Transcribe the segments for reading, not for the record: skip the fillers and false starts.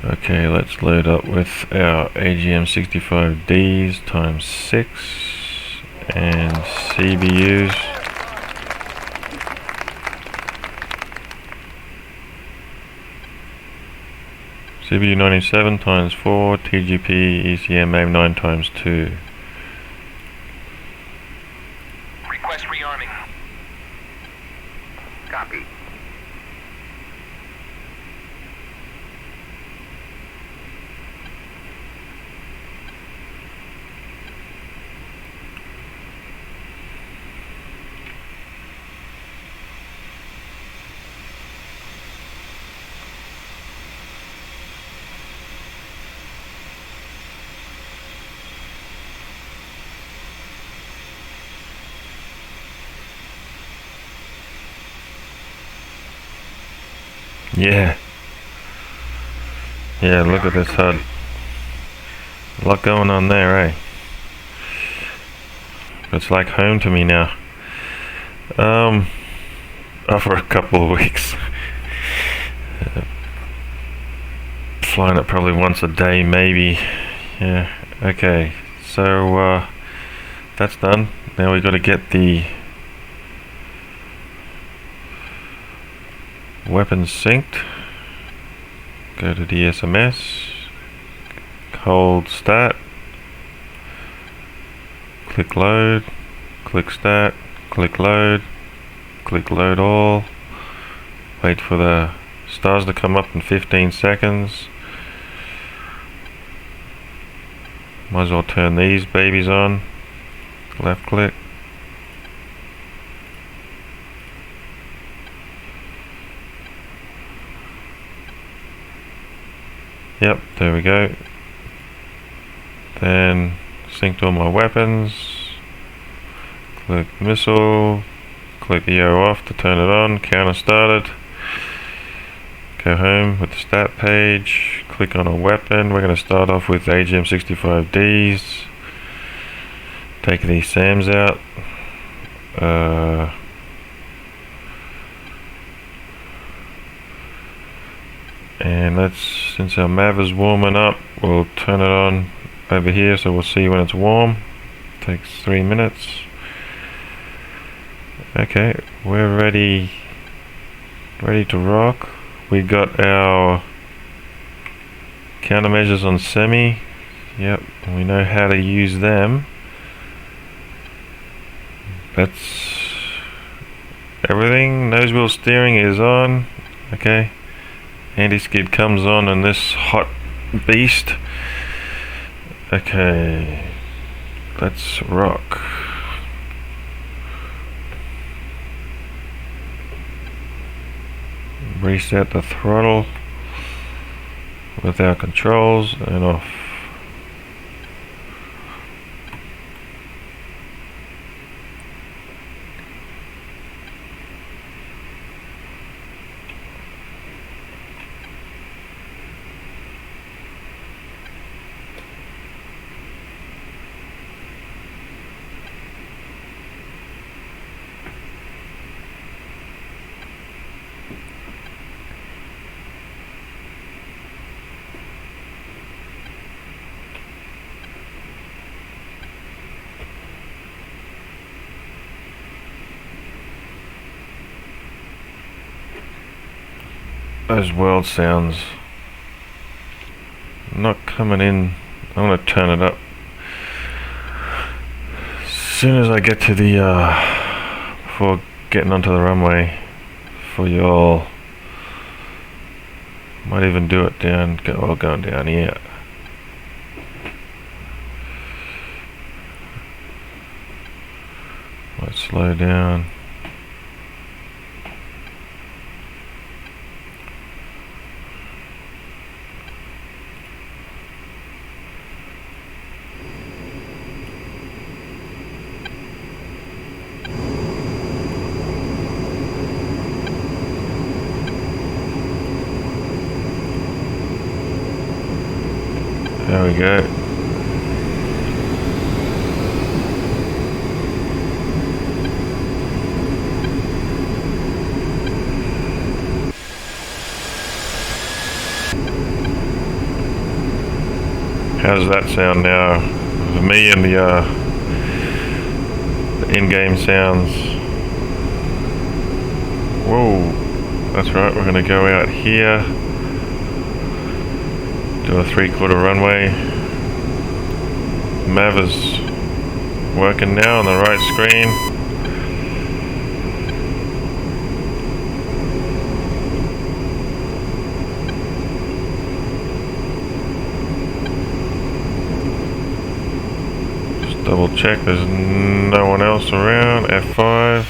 Okay, let's load up with our AGM 65Ds times 6 and CBUs. CBU 97 times 4, TGP ECM AIM 9 times 2. Request rearming. Copy. Yeah. Yeah, look at this HUD. A lot going on there, eh? It's like home to me now. For a couple of weeks. Flying it probably once a day, maybe. Yeah, okay. So, that's done. Now we got to get the weapons synced. Go to DSMS. Hold stat. Click load. Click stat. Click load. Click load all. Wait for the stars to come up in 15 seconds. Might as well turn these babies on. Left click. Yep, there we go. Then synced all my weapons. Click missile. Click EO off to turn it on. Counter started. Go home with the stat page. Click on a weapon. We're going to start off with AGM 65Ds. Take these SAMs out. And since our MAV is warming up, we'll turn it on over here so we'll see when it's warm. Takes 3 minutes. Okay, we're ready to rock. We got our countermeasures on semi. Yep, we know how to use them. That's everything. Nose wheel steering is on. Okay. Anti-skid comes on in this hot beast. Okay. Let's rock. Reset the throttle with our controls and off. Those world sounds not coming in. I'm gonna turn it up as soon as I get to the before getting onto the runway for y'all. Might even do it going down here. Might slow down. There we go. How does that sound now? Me and the in-game sounds. Whoa, that's right, we're gonna go out here. Do a 3/4 runway. Mav is working now on the right screen. Just double check there's no one else around. F5.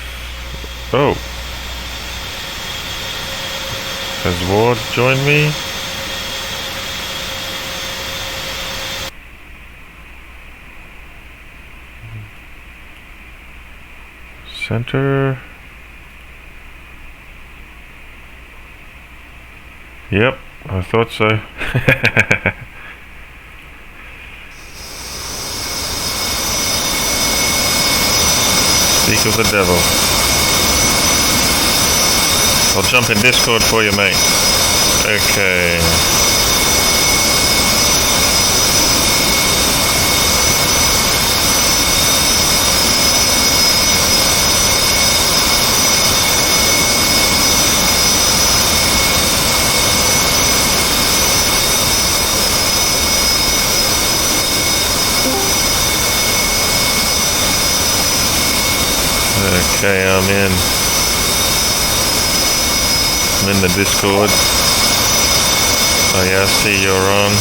Oh. Has Ward joined me? Center. Yep, I thought so. Speak of the devil. I'll jump in Discord for you, mate. Okay. Okay, I'm in the Discord. Oh yeah, I see you're on.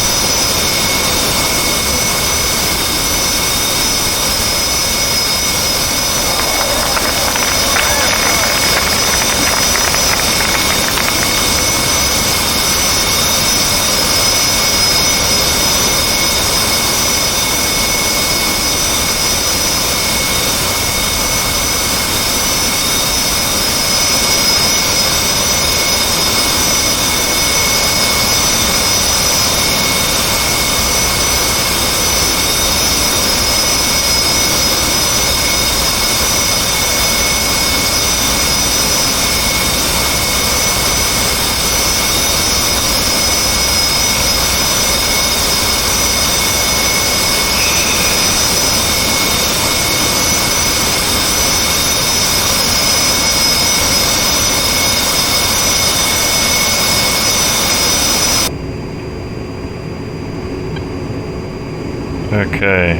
Okay.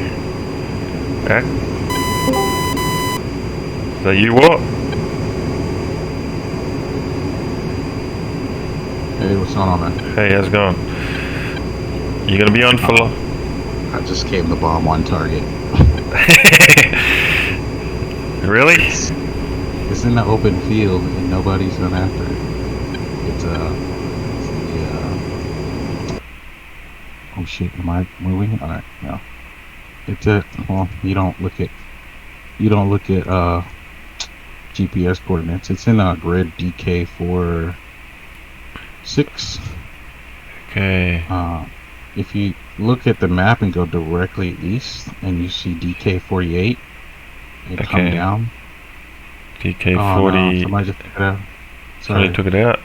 Is that you, what? Hey, what's going on, man? Hey, how's it going? You gonna be on for I just came to bomb one target. Really? It's in the open field and nobody's gone after it. It's the oh shit, am I moving? Alright, no. It's well, you don't look at GPS coordinates. It's in a grid DK46. Okay. If you look at the map and go directly east and you see DK48 and come down. DK40. Oh, no, somebody just took it out. Somebody took it out.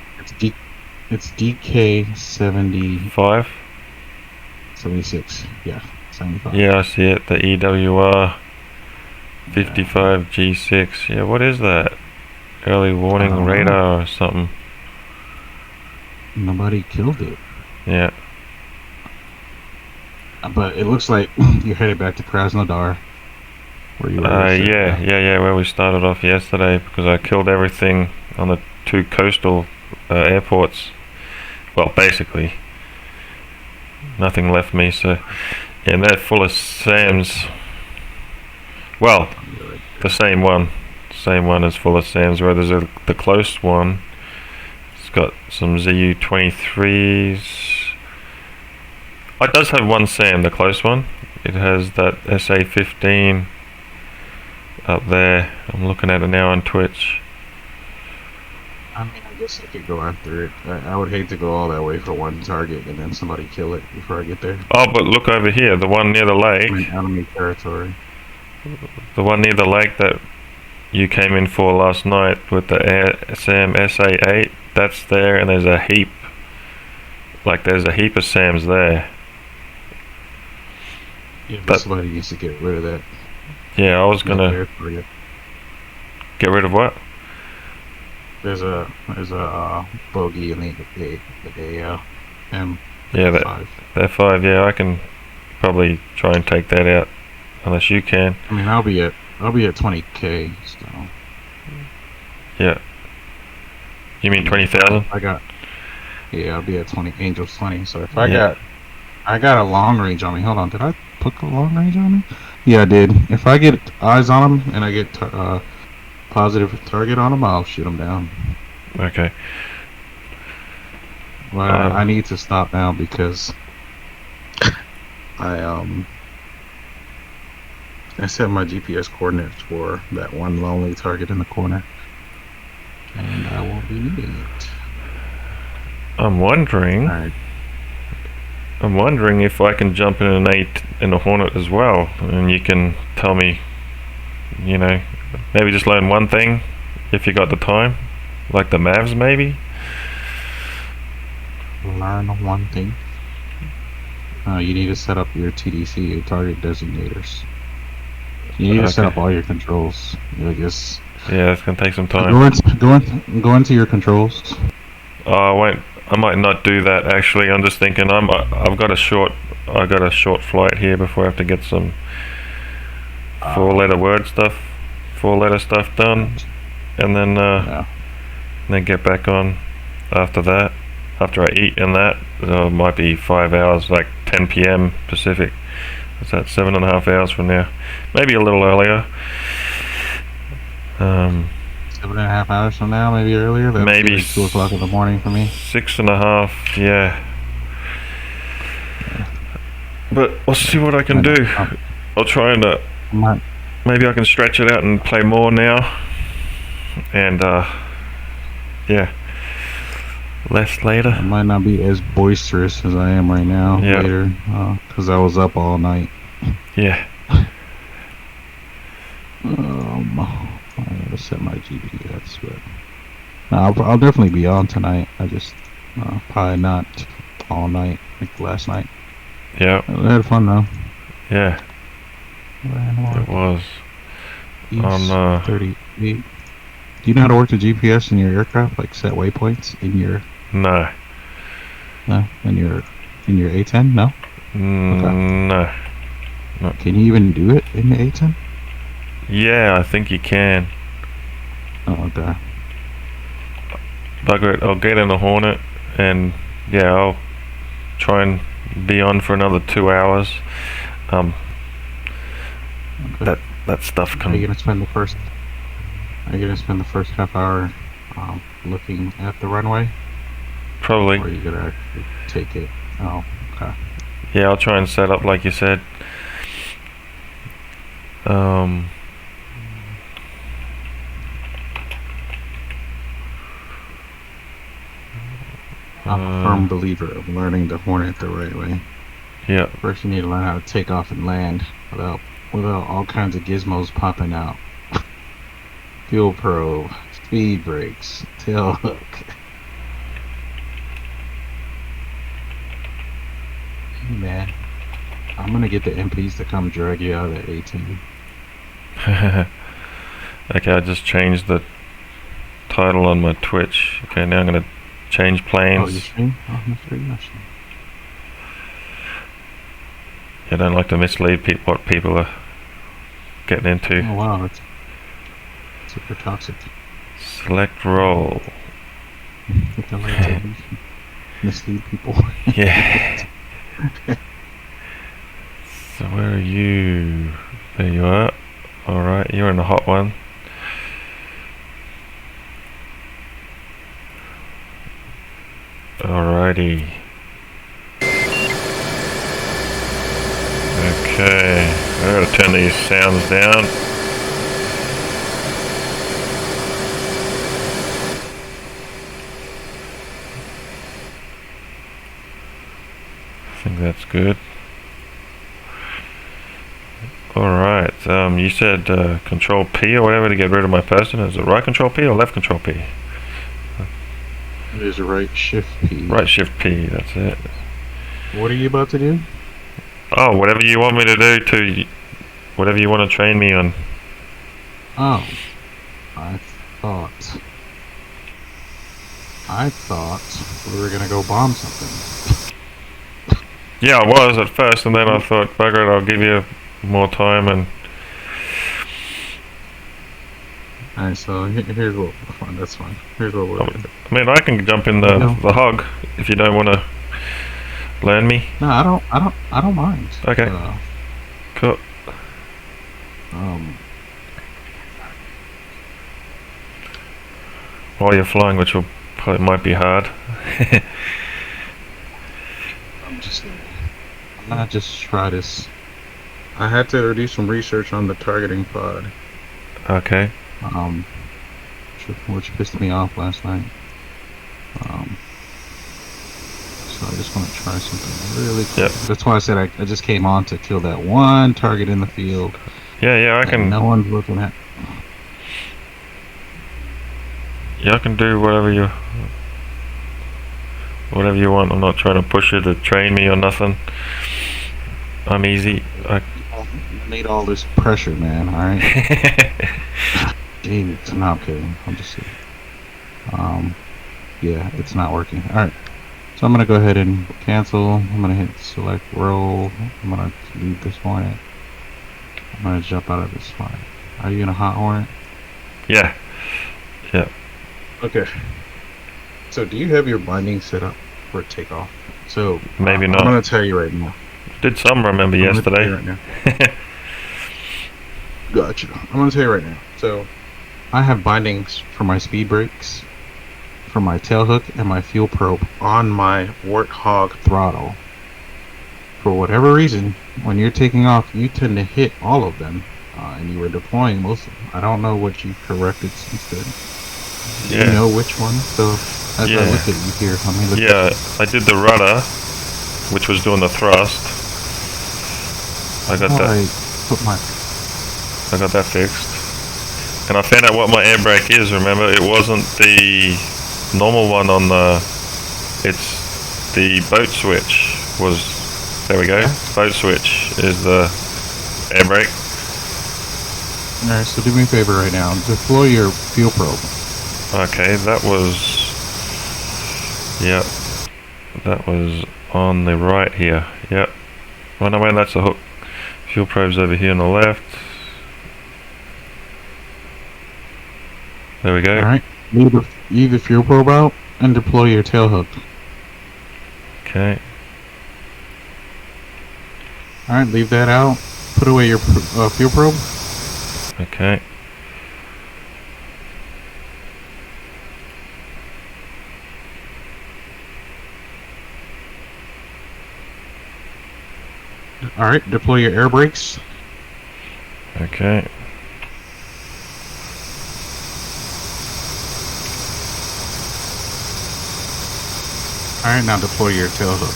It's DK75. 76. Yeah, 75. Yeah, I see it. The EWR 55G6. Yeah, what is that? Early warning radar or something. Nobody killed it. Yeah. But it looks like you're headed back to Krasnodar. Where you were yeah, where we started off yesterday, because I killed everything on the two coastal airports. Well, basically. Nothing left me, so... Yeah, and they're full of SAMs. Well, the same one. Same one is full of SAMs, where there's the close one. It's got some ZU-23s. It does have one SAM, the close one. It has that SA-15 up there. I'm looking at it now on Twitch. I mean, I guess I could go after it. I would hate to go all that way for one target and then somebody kill it before I get there. Oh, but look over here, the one near the lake. I'm in enemy territory. The one near the lake that you came in for last night with the SAM SA-8, that's there, and there's a heap. Like, there's a heap of SAMs there. Yeah, but But somebody needs to get rid of that. yeah, I was That gonna air target. get rid of what? There's a bogey in the Yeah, M5. that 5. Yeah, I can probably try and take that out, unless you can. I mean, I'll be at 20K. So Yeah. You mean I mean, if I 20,000? if I got yeah, I'll be at 20 Angels 20. So if Yeah. I got a long range on me. Hold on, did I put the long range on me? Yeah, I did. If I get eyes on him and I get positive target on him, I'll shoot him down. Okay. But I need to stop now because I I set my GPS coordinates for that one lonely target in the corner, and I won't be needing it. I'm wondering. All right. I'm wondering if I can jump in an 8 in a Hornet as well, and you can tell me, you know, maybe just learn one thing if you got the time, like the Mavs maybe. Learn one thing. You need to set up your TDC, your target designators. You need to set Okay. up all your controls. I guess. Yeah, it's gonna take some time. Go into your controls. Oh, I won't. I might not do that actually. I'm just thinking. I've got a short. I got a short flight here before I have to get some four-letter word stuff, four-letter stuff done, and Yeah. then get back on after that. After I eat and that, it might be 5 hours, like 10 p.m. Pacific. Is that 7.5 hours from now? Maybe a little earlier. 7.5 hours from now, maybe earlier. That'd Maybe be like 2 o'clock in the morning for me. 6.5. Yeah. But I'll see what I can do. I'll try and maybe I can stretch it out and play more now. And yeah, less later. I might not be as boisterous as I am right now Yeah. later, because I was up all night. Yeah. I gotta set my GPS, but I'll definitely be on tonight. I just probably not all night like last night. Yeah. I had fun though. Yeah. It was. East 38. Do you know how to work the GPS in your aircraft? Like set waypoints in your No. in your A10? No. No. Can you even do it in the A10? Yeah, I think you can. Oh, okay. I'll get in the Hornet, and yeah, I'll try and be on for another 2 hours. Okay. That stuff Are you can. gonna spend the first? Are you gonna spend the first half hour looking at the runway, or Probably. are you gonna actually take it? Oh, okay. Yeah, I'll try and set up like you said. I'm a firm believer of learning the Hornet the right way. Yeah. First, you need to learn how to take off and land without all kinds of gizmos popping out. Fuel probe, speed brakes, tail hook. Hey man, I'm gonna get the MPs to come drag you out of the 18. Okay, I just changed the title on my Twitch. Okay, now I'm gonna change Oh, planes. you stream? Oh, no, stream. I don't like to mislead what people are getting into. Oh wow, that's super toxic. Select role. With the lightsabers. Mislead people. Yeah. So where are you? There you are. Alright, you're in the hot one. Alrighty. Okay, I gotta turn these sounds down. I think that's good. Alright, you said control P or whatever to get rid of my person. Is it right control P or left control P? It is right shift P. Right shift P, that's it. What are you about to do? Oh, whatever you want me to do to, whatever you want to train me on. Oh, I thought. I thought we were gonna go bomb something. Yeah, I was at first, and then I thought, bugger it, I'll give you more time and. Alright, so here's what. Fine, that's fine. Here's what we're gonna do. I mean, I can jump in the hog if you don't want to land me. No, I don't mind. Okay. Cool. While you're flying, which will probably might be hard. I'm gonna just try this. I had to do some research on the targeting pod. Okay. Which pissed me off last night. So I just want to try something really quick. Yep. That's why I said I just came on to kill that one target in the field. Yeah, I can. No one's looking at. Yeah, I can do whatever you want. I'm not trying to push you to train me or nothing. I'm easy. I need all this pressure, man. All right. Jeez, no, I'm kidding. I'm just kidding. Yeah, it's not working. All right. So I'm gonna go ahead and cancel. I'm gonna hit select roll. I'm gonna leave this Hornet. I'm gonna jump out of this flight. Are you in a hot Hornet? Yeah. Yeah. Okay. So do you have your binding set up for takeoff? So maybe not. I'm gonna tell you right now. Did some remember yesterday? Right now. Gotcha. I'm gonna tell you right now. So I have bindings for my speed brakes, for my tail hook, and my fuel probe on my Warthog throttle. For whatever reason, when you're taking off, you tend to hit all of them, and you were deploying most of them. I don't know what you corrected since then. Do you know which one? So as I look at you here, let me look. Yeah, I did the rudder, which was doing the thrust. I got that. I got that fixed. And I found out what my air brake is. Remember, it wasn't the normal one on the. It's the boat switch. There we go. Boat switch is the air brake. Alright, so do me a favor right now. Deploy your fuel probe. Okay, that was. Yep. That was on the right here. Yep. Oh no, wait, that's the hook. Fuel probe's over here on the left. There we go. Alright. Leave the fuel probe out and deploy your tail hook. Okay. Alright, leave that out. Put away your fuel probe. Okay. Alright, deploy your air brakes. Okay. Alright, now deploy your tail hook.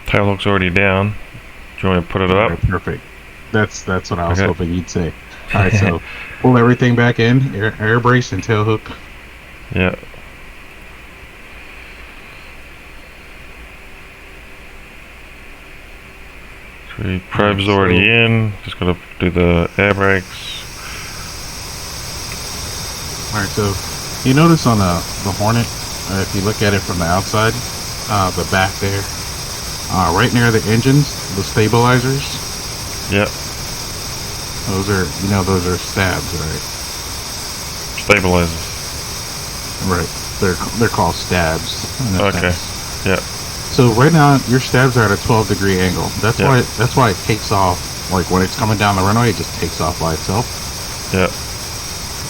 Tail hook's already down. Do you want to put it up? Right, perfect. That's what I was hoping you'd say. Alright, so pull everything back in. Air brace and tail hook. Yeah. The probe's already in. Just gotta do the air brakes. Alright, so you notice on the Hornet, if you look at it from the outside, the back there, right near the engines, the stabilizers. Yep. Those are stabs, right? Stabilizers. Right. They're called stabs. Okay. Yeah. So right now your stabs are at a 12-degree angle. That's why it takes off. Like when it's coming down the runway, it just takes off by itself. Yeah.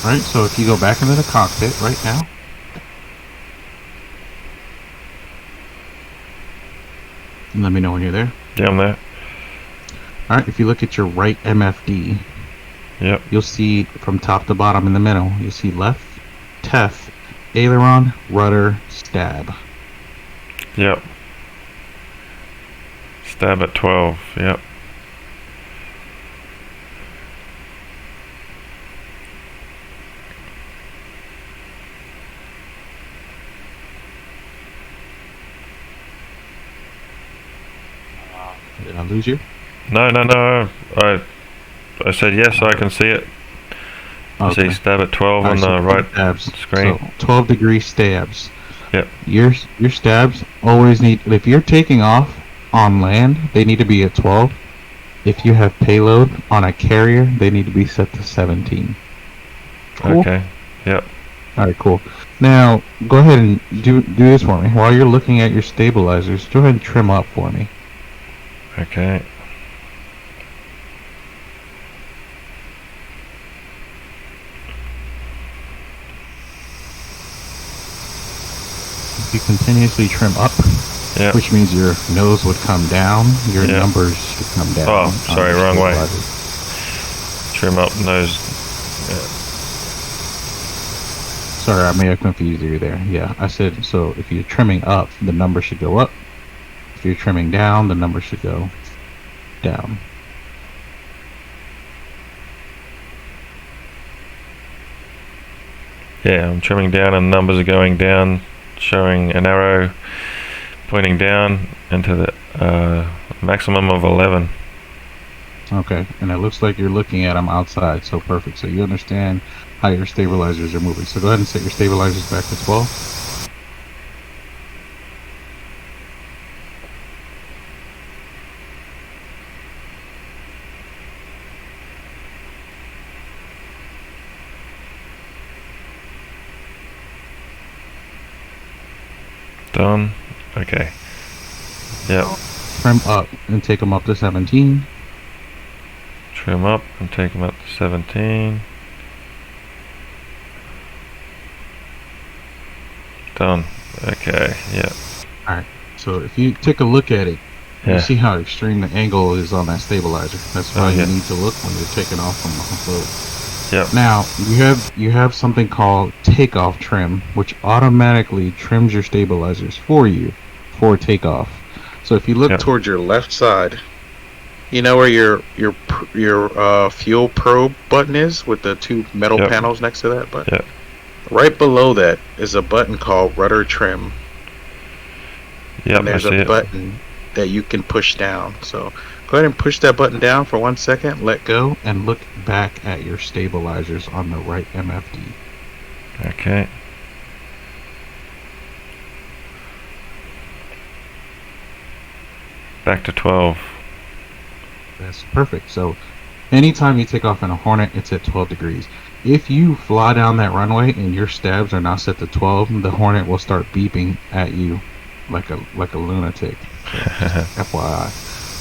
Right. So if you go back into the cockpit right now. And let me know when you're there. Yeah, I'm there. Alright, if you look at your right MFD, yep, you'll see from top to bottom in the middle, you'll see left, TEF, aileron, rudder, stab. Yep. Stab at 12, yep. I lose you? No, no, no. I said yes, I can see it. I see Okay. stab at 12 on Alright, so the right stabs. screen. So 12-degree stabs. Yep. Your stabs always need. If you're taking off on land, they need to be at 12. If you have payload on a carrier, they need to be set to 17. Cool. Okay. Yep. All right, cool. Now go ahead and do this for me. While you're looking at your stabilizers, go ahead and trim up for me. Okay. If you continuously trim up, Yep. which means your nose would come down, your Yeah. numbers should come down. Oh, on sorry, your wrong way. stabilizers. Trim up nose. Sorry, I may have confused you there. Yeah, I said, so if you're trimming up, the number should go up. If you're trimming down, the number should go down. Yeah, I'm trimming down and numbers are going down, showing an arrow pointing down into the maximum of 11. Okay, and it looks like you're looking at them outside, so perfect. So you understand how your stabilizers are moving. So go ahead and set your stabilizers back to 12. Done. Okay. Yep. Trim up and take them up to 17. Trim up and take them up to 17. Done. Okay. Yep. Alright, so if you take a look at it, you Yeah. see how extreme the angle is on that stabilizer. That's Oh, how yeah. you need to look when you're taking off from the load. Yep. Now you have something called takeoff trim, which automatically trims your stabilizers for you for takeoff. So if you look Yep. towards your left side, you know where your fuel probe button is with the two metal Yep. panels next to that button. Yep. Right below that is a button called rudder trim, Yep. and I there's see a it. button that you can push down. So go ahead and push that button down for 1 second, let go, and look back at your stabilizers on the right MFD. Okay. Back to 12. That's perfect. So anytime you take off in a Hornet, it's at 12 degrees. If you fly down that runway and your stabs are not set to 12, the Hornet will start beeping at you like a lunatic. So just FYI.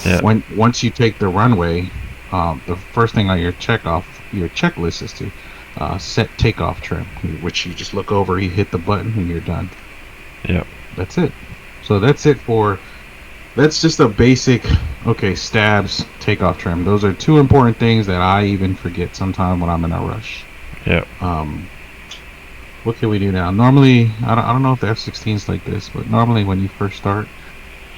Yeah. Once you take the runway, the first thing on your checklist is to set takeoff trim, which you just look over, you hit the button, and you're done. Yep. That's it. So that's it for. That's just a basic, okay, stabs, takeoff trim. Those are two important things that I even forget sometimes when I'm in a rush. Yep. What can we do now? Normally, I don't know if the F-16 is like this, but normally when you first start,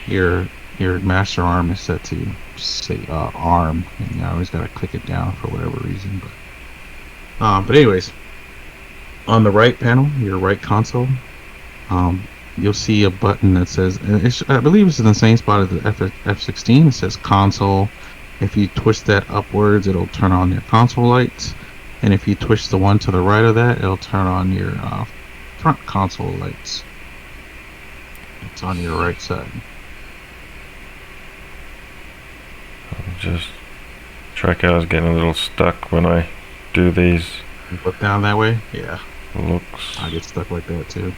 your master arm is set to say arm, and you always gotta click it down for whatever reason. But anyways, on the right panel, your right console, you'll see a button that says, I believe it's in the same spot as the F-16. It says console. If you twist that upwards, it'll turn on your console lights. And if you twist the one to the right of that, it'll turn on your front console lights. It's on your right side. Just track I was getting a little stuck when I do these You look down that way? Yeah, looks. I get stuck like that too.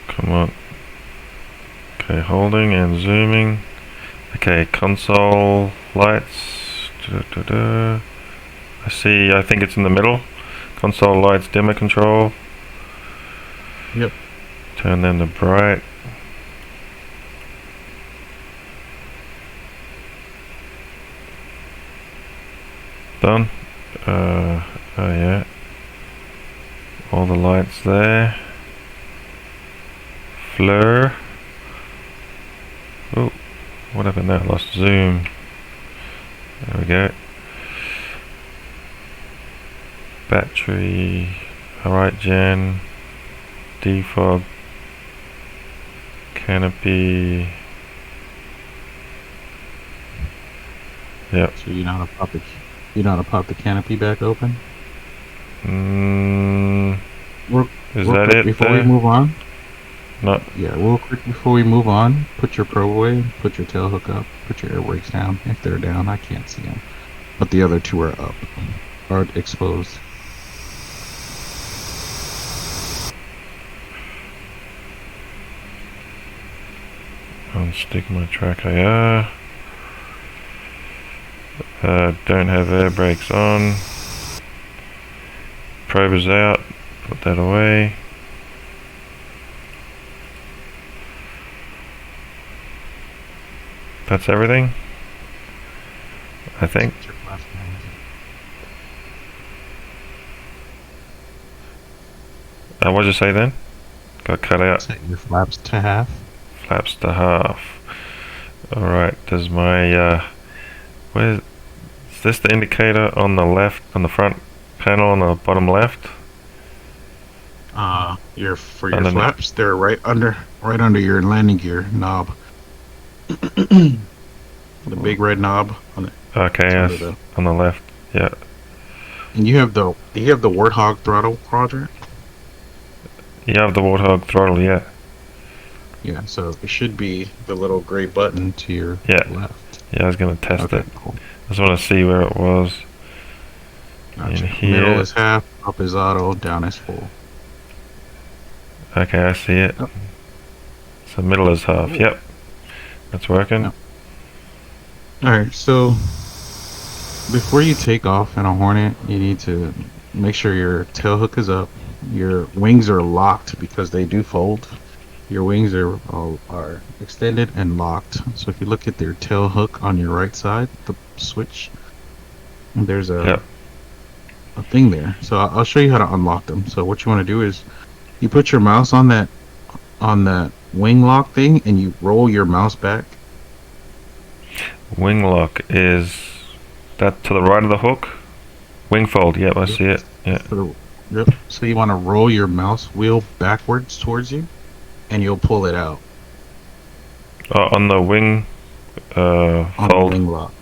Come on. Okay, holding and zooming. Okay, console lights. I see, I think it's in the middle. Console lights dimmer control. Yep. Turn them to bright. Done. Oh yeah. All the lights there. Flare. Oh, what happened there? Lost zoom. There we go. Battery. Alright, gen. Defog. Canopy. Yep. So you know how to pop the canopy back open. Mm, Real, is real that quick it before we there? move on. Not. Yeah, real quick before we move on, put your probe away, put your tail hook up, put your air brakes down. If they're down, I can't see them, but the other two are up, are exposed. Unstick my track IR. Don't have air brakes on. Probe is out. Put that away. That's everything, I think. Put your flaps down. What'd you say then? Got cut out. Set your flaps to half. Flaps to half. Alright, does my, where's, is this the indicator on the left, on the front panel on the bottom left? Your Underneath. flaps, they're right under your landing gear knob. The big red knob on it. Okay, under yes, the- on the left, yeah. And you have the Warthog throttle, Roger? You have the Warthog throttle, yeah. Yeah, so it should be the little gray button to your Yeah. left. Yeah, I was gonna test Okay, it. cool. I just want to see where it was. Gotcha. In here. Middle is half, up is auto, down is full. Okay, I see it. Yep. So middle is half, yep. That's working. Yep. Alright, so before you take off in a Hornet, you need to make sure your tail hook is up. Your wings are locked because they do fold. Your wings are extended and locked. So if you look at their tail hook on your right side, the switch, there's Yep. a thing there. So I'll show you how to unlock them. So what you want to do is you put your mouse on that wing lock thing and you roll your mouse back. Wing lock is that to the right of the hook? Wing fold, yep, I see it. Yeah. Yep. So you want to roll your mouse wheel backwards towards you, and you'll pull it out On the wing on the fold. wing lock.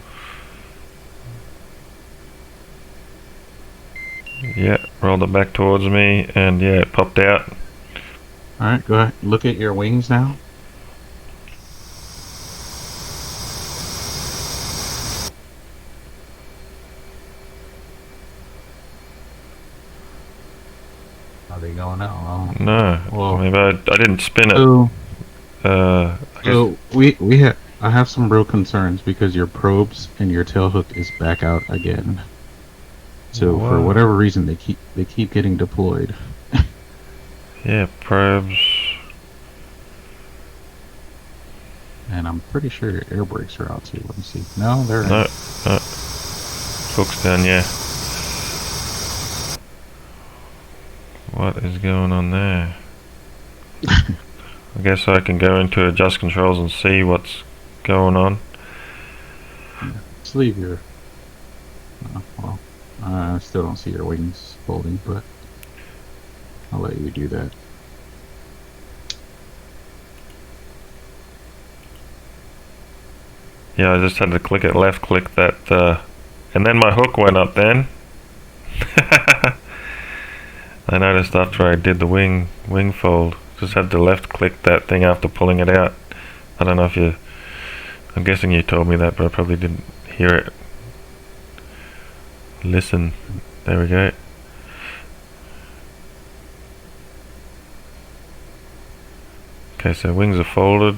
Yeah, rolled it back towards me and yeah, it popped out. All right, go ahead. Look at your wings now. Are they going out? Oh. No, Well, maybe I didn't spin it. So, I guess, so I have some real concerns because your probes and your tail hook is back out again. So for Wow. whatever reason they keep getting deployed. yeah, probes. And I'm pretty sure your air brakes are out too. Let me see. No, they're No, in. no. Hook's down, yeah. What is going on there? I guess I can go into adjust controls and see what's going on. Just leave your. Well, I still don't see your wings folding, but I'll let you do that. Yeah, I just had to click it, left click that, and then my hook went up then. I noticed after I did the wing fold, just had to left click that thing after pulling it out. I don't know if you, I'm guessing you told me that, but I probably didn't hear it. Listen, there we go. Okay, so wings are folded.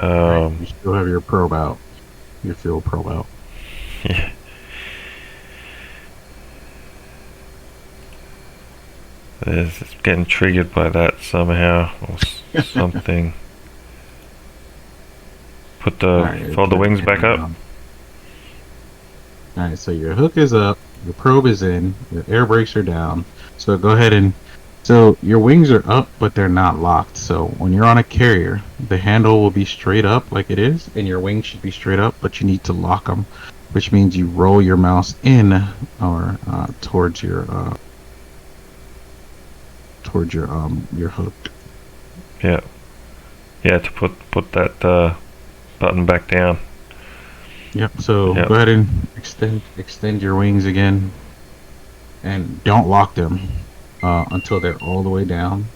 You still have your probe out. Your fuel probe out. Yeah. It's getting triggered by that somehow or something. Put the Alright, fold the it's wings back up. Alright, so your hook is up, your probe is in, your air brakes are down. So go ahead and so your wings are up, but they're not locked. So when you're on a carrier, the handle will be straight up like it is, and your wings should be straight up, but you need to lock them, which means you roll your mouse in or towards your hook. Yeah, to put that button back down. Yep. So Yep. go ahead and extend your wings again, and don't lock them until they're all the way down.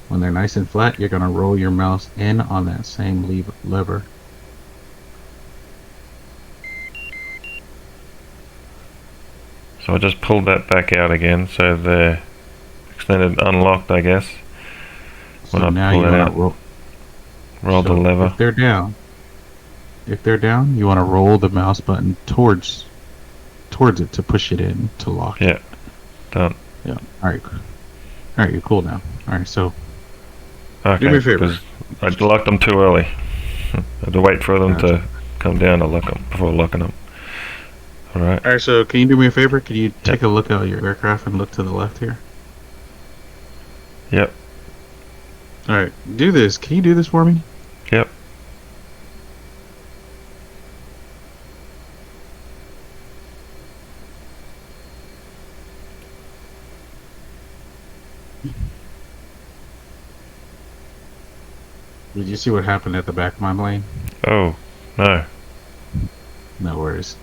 When they're nice and flat, you're gonna roll your mouse in on that same lever. So I just pulled that back out again, so they're extended unlocked, I guess. So When I now pull you it wanna out, roll. roll the So lever. if they're down, you wanna roll the mouse button towards it to push it in to lock it. Yeah, done. Yeah. All right. All right. You're cool now. All right. So Okay, do me a favor. because I locked them too early. I had to wait for them Gotcha. to come down to lock them before locking them. Alright. All right. So can you do me a favor? Can you take a look at your aircraft and look to the left here? Yep. All right. Do this. Can you do this for me? Yep. Did you see what happened at the back of my plane? Oh, no. No worries.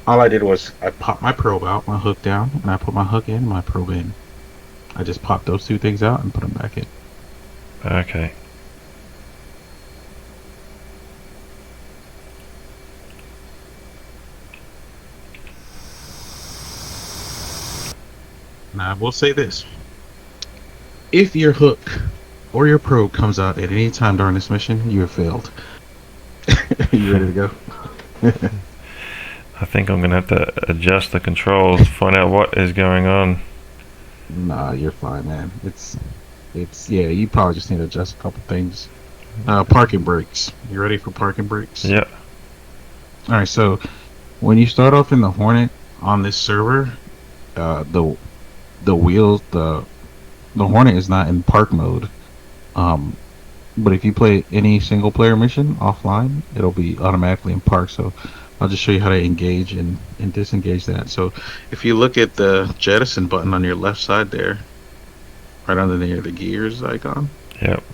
All I did was I popped my probe out, my hook down, and I put my hook in, my probe in. I just popped those two things out and put them back in. Okay. Now I will say this: if your hook or your probe comes out at any time during this mission, you have failed. You ready to go? I think I'm gonna have to adjust the controls, find out what is going on. Nah, you're fine, man. It's yeah. You probably just need to adjust a couple things. Parking brakes. You ready for parking brakes? Yep. All right. So when you start off in the Hornet on this server, the wheels the Hornet is not in park mode. But if you play any single player mission offline, it'll be automatically in park. So I'll just show you how to engage and disengage that. So if you look at the jettison button on your left side there, right under the gears icon. Yep.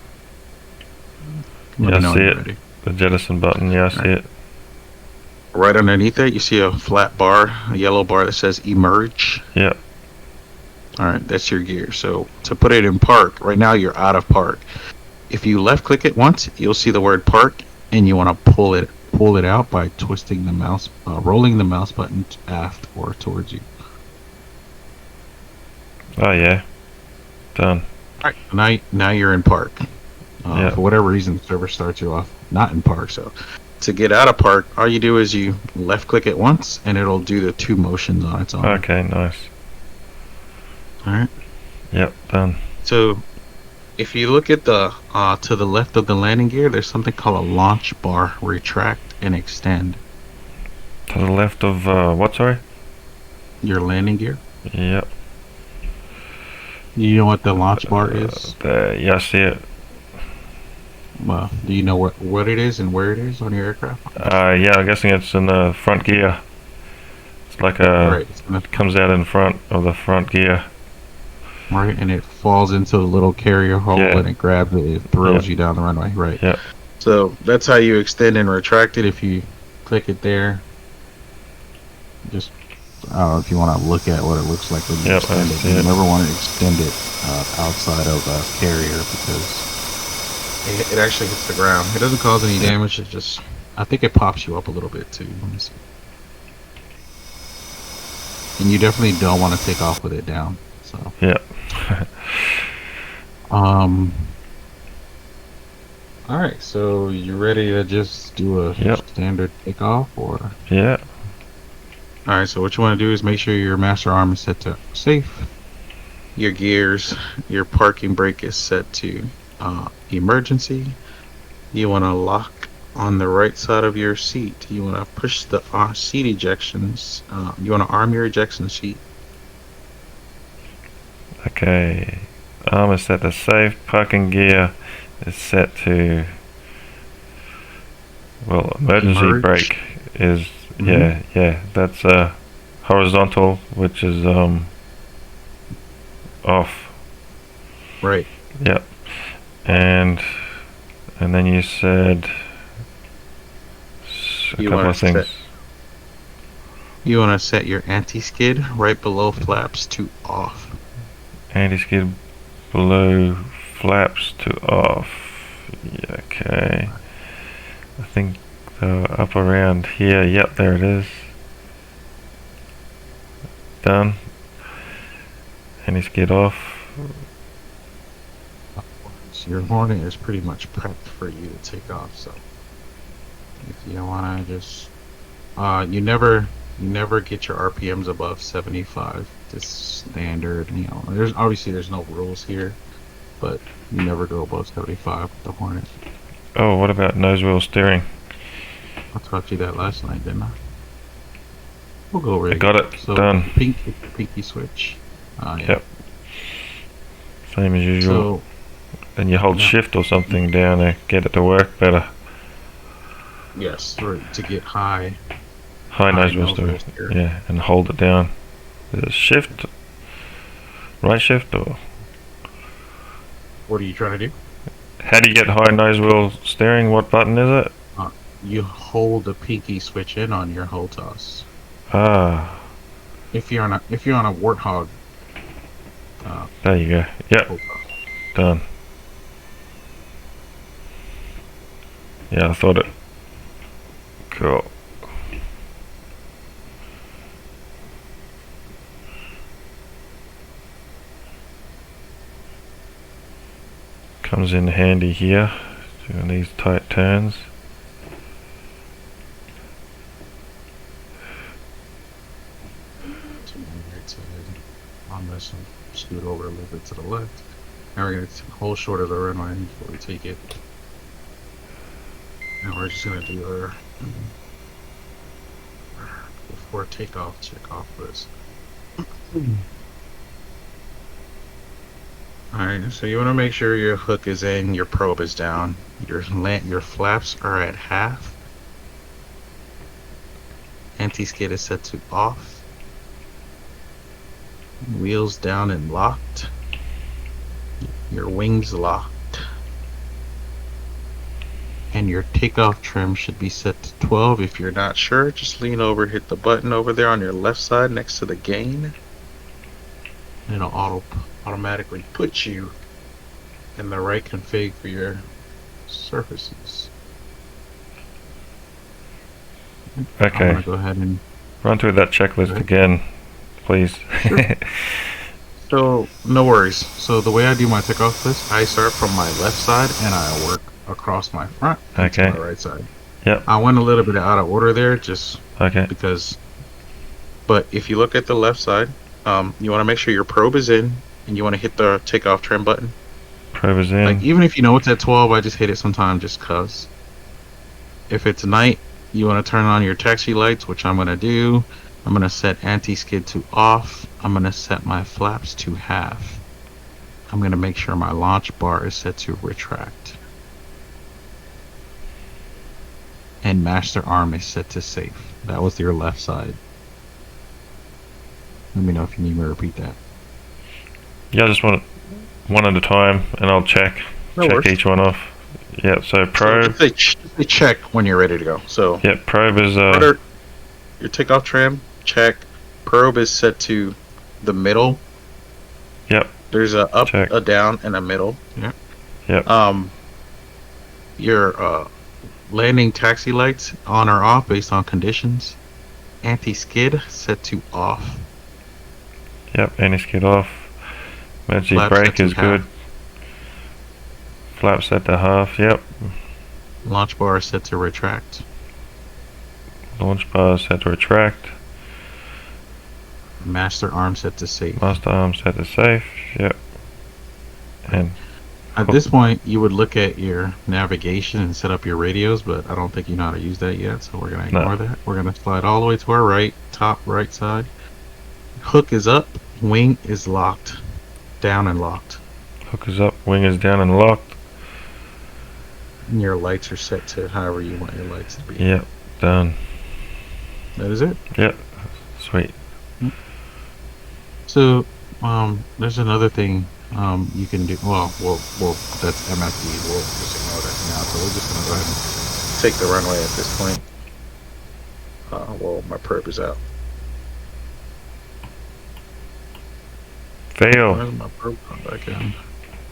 Let Yeah, me know I when see you're it. ready. The jettison button, yeah, I see it. Right underneath it, you see a flat bar, a yellow bar that says emerge. Yep. All right, that's your gear. So to put it in park, right now you're out of park. If you left click it once, you'll see the word park, and you want to pull it out by twisting the mouse, rolling the mouse button aft or towards you. Oh yeah. Done. All right, now you're in park. Yeah. For whatever reason, the server starts you off not in park. So to get out of park, all you do is you left click it once, and it'll do the two motions on its own. Okay, nice. All right. Yep, done. So if you look at the to the left of the landing gear, there's something called a launch bar, retract and extend. To the left of what, sorry? Your landing gear. Yep. You know what the launch bar is? There, yeah, I see it. Well, do you know what it is and where it is on your aircraft? Yeah, I'm guessing it's in the front gear. It's like a Right. It's gonna, comes out in front of the front gear. right, and it falls into the little carrier hole Yeah. and it grabs it. It throws Yeah. you down the runway. Right. Yeah. So that's how you extend and retract it. If you click it there, just I don't know if you want to look at what it looks like when you Yep, extend I it. see You it. never want to extend it outside of a carrier because it actually hits the ground. It doesn't cause any damage. It just, I think it pops you up a little bit too. Let me see. And you definitely don't want to take off with it down. So Yep. all right. So you ready to just do a Yep. standard takeoff or? Yeah. All right, so what you want to do is make sure your master arm is set to safe. Your gears, your parking brake is set to emergency. You want to lock on the right side of your seat. You want to push the seat ejections. You want to arm your ejection seat. Okay. Arm is set to safe. Parking gear is set to, well, emergency Emerge. brake is yeah. That's horizontal, which is off. Right. Yep. And then you said a You couple want of to things. You want to set your anti-skid right below flaps to off. Anti-skid below flaps to off. Yeah, okay. I think they're up around here. Yep, there it is. Done. Anti-skid off. So your Hornet is pretty much prepped for you to take off. So if you want to just, you never get your RPMs above 75. Just standard. You know, there's no rules here, but you never go above 75 with the Hornet. Oh, what about nose wheel steering? I taught you that last night, didn't I? We'll go over I it. got it. So Done. pinky switch. Yeah. Yep. Same as usual. So And you hold yeah. shift or something down to get it to work better. yes, to get high. High nose wheel wheel steering. Yeah, and hold it down. Is it shift? Right shift or? What are you trying to do? How do you get high nose wheel steering? What button is it? You hold the pinky switch in on your hold toss. Ah, If you're on a Warthog. there you go. Yep, Hold toss. done. Yeah, I thought it. Cool. Comes in handy here, doing these tight turns. To my right side on this and scoot over a little bit to the left. Now we're going to hold short of the runway before we take it. And we're just going to do our before takeoff check off list. Alright, so you want to make sure your hook is in, your probe is down, your flaps are at half, anti-skid is set to off, wheels down and locked, your wings locked, and your takeoff trim should be set to 12. If you're not sure, just lean over, hit the button over there on your left side next to the gain, and it'll automatically put you in the right config for your surfaces. Okay. I'm gonna go ahead and Run through that checklist again, please. Sure. So no worries. So the way I do my takeoff list, I start from my left side and I work across my front Okay. to my right side. Yep. I went a little bit out of order there, just Okay. because. But if you look at the left side, you want to make sure your probe is in, and you want to hit the takeoff trim button. Probe is in. Like even if you know it's at 12, I just hit it sometime just cause. If it's night, you want to turn on your taxi lights, which I'm gonna do. I'm gonna set anti-skid to off. I'm gonna set my flaps to half. I'm gonna make sure my launch bar is set to retract. And master arm is set to safe. That was your left side. Let me know if you need me to repeat that. Yeah, I just want it one at a time, and I'll check No worries. each one off. Yeah, so probe. So just say check when you're ready to go. So Yep, probe is rudder, your takeoff trim, check. Probe is set to the middle. Yep. There's a up, Check. a down, and a middle. Yeah. Yep. Your landing taxi lights on or off based on conditions. Anti-skid set to off. Yep, anti-skid off. Emergency Flaps set brake to is half. good. Flap set to half, yep. Launch bar set to retract. Launch bar set to retract. Master arm set to safe. Master arm set to safe, yep. And At this point, you would look at your navigation and set up your radios, but I don't think you know how to use that yet, so we're going to ignore that. We're going to slide all the way to our right, top right side. Hook is up, wing is locked, down and locked. hook is up, wing is down and locked. And your lights are set to however you want your lights to be. Yep, done. That is it. Yep, sweet. So, there's another thing you can do. Well, that's MFD. We'll just ignore that for now. So we're just gonna go ahead and take the runway at this point. Well, my perp is out. Fail. Where's my probe come back in?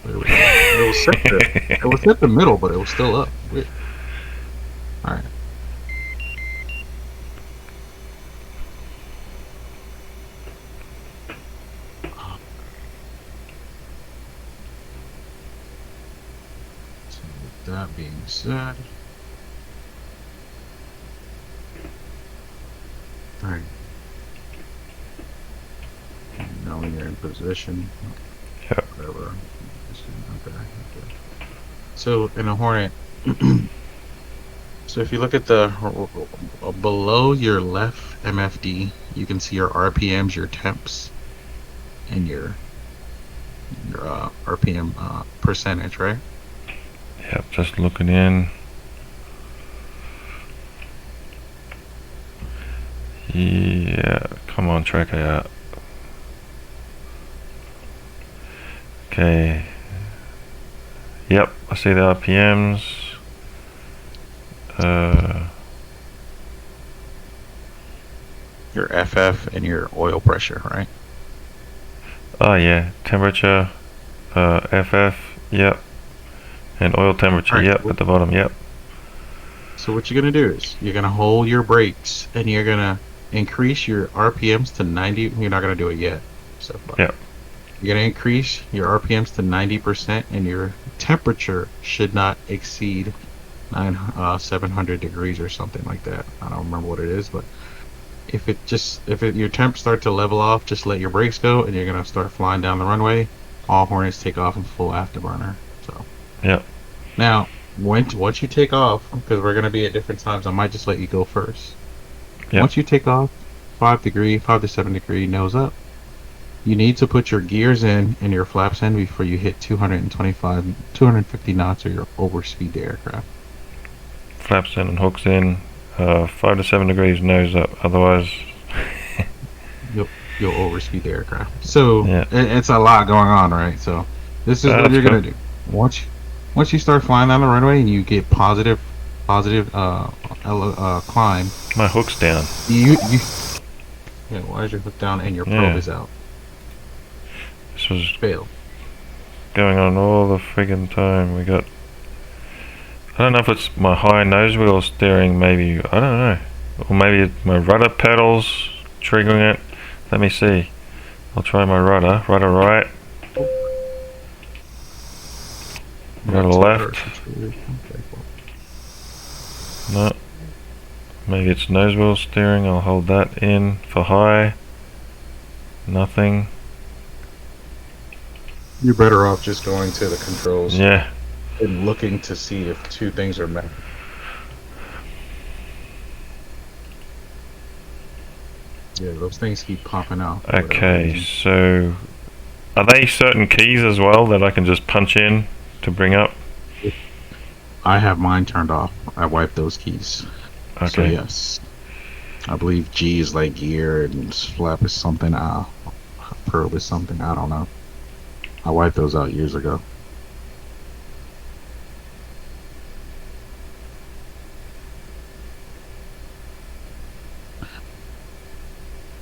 There we go. It was set the middle, but it was still up. Weird. All right. So with that being said, all right. Now when you're in position, Yep. whatever. Okay. So in a Hornet, so if you look at the below your left MFD, you can see your RPMs, your temps, and your RPM percentage, right? Yep, just looking in. Yeah, come on, tracker out. Okay. Yep, I see the RPMs. Your FF and your oil pressure, right? Oh yeah, temperature, FF, yep, and oil temperature, Alright, yep, cool. at the bottom, yep. So what you're gonna do is you're gonna hold your brakes and you're gonna increase your RPMs to 90. You're not gonna do it yet. So far. Yep. You're gonna increase your RPMs to 90%, and your temperature should not exceed 700 degrees or something like that. I don't remember what it is, but if your temps start to level off, just let your brakes go, and you're gonna start flying down the runway. All Hornets take off in full afterburner. So. Yep. Now, once you take off, because we're gonna be at different times, I might just let you go first. Yep. Once you take off, 5 to 7 degree nose up. You need to put your gears in and your flaps in before you hit 250 knots or you'll overspeed the aircraft. Flaps in and hooks in, 5 to 7 degrees nose up, otherwise... You'll overspeed the aircraft. So, Yeah. it's a lot going on, right? So, this is what That's you're cool. going to do. Once you start flying down the runway and you get positive climb, My hook's down. yeah, why is your hook down and your probe Yeah. is out? This was Fail. going on all the friggin' time. We got... I don't know if it's my high nose wheel steering, maybe, I don't know. Or maybe my rudder pedals triggering it. Let me see. I'll try my rudder. Rudder right. Rudder left. No. Maybe it's nose wheel steering. I'll hold that in for high. Nothing. You're better off just going to the controls Yeah. and looking to see if two things are met. Yeah, those things keep popping out. for whatever Okay, reason. so are they certain keys as well that I can just punch in to bring up? I have mine turned off. I wiped those keys. So Okay. yes. I believe G is like gear and flap is something. Probe is something. I don't know. I wiped those out years ago.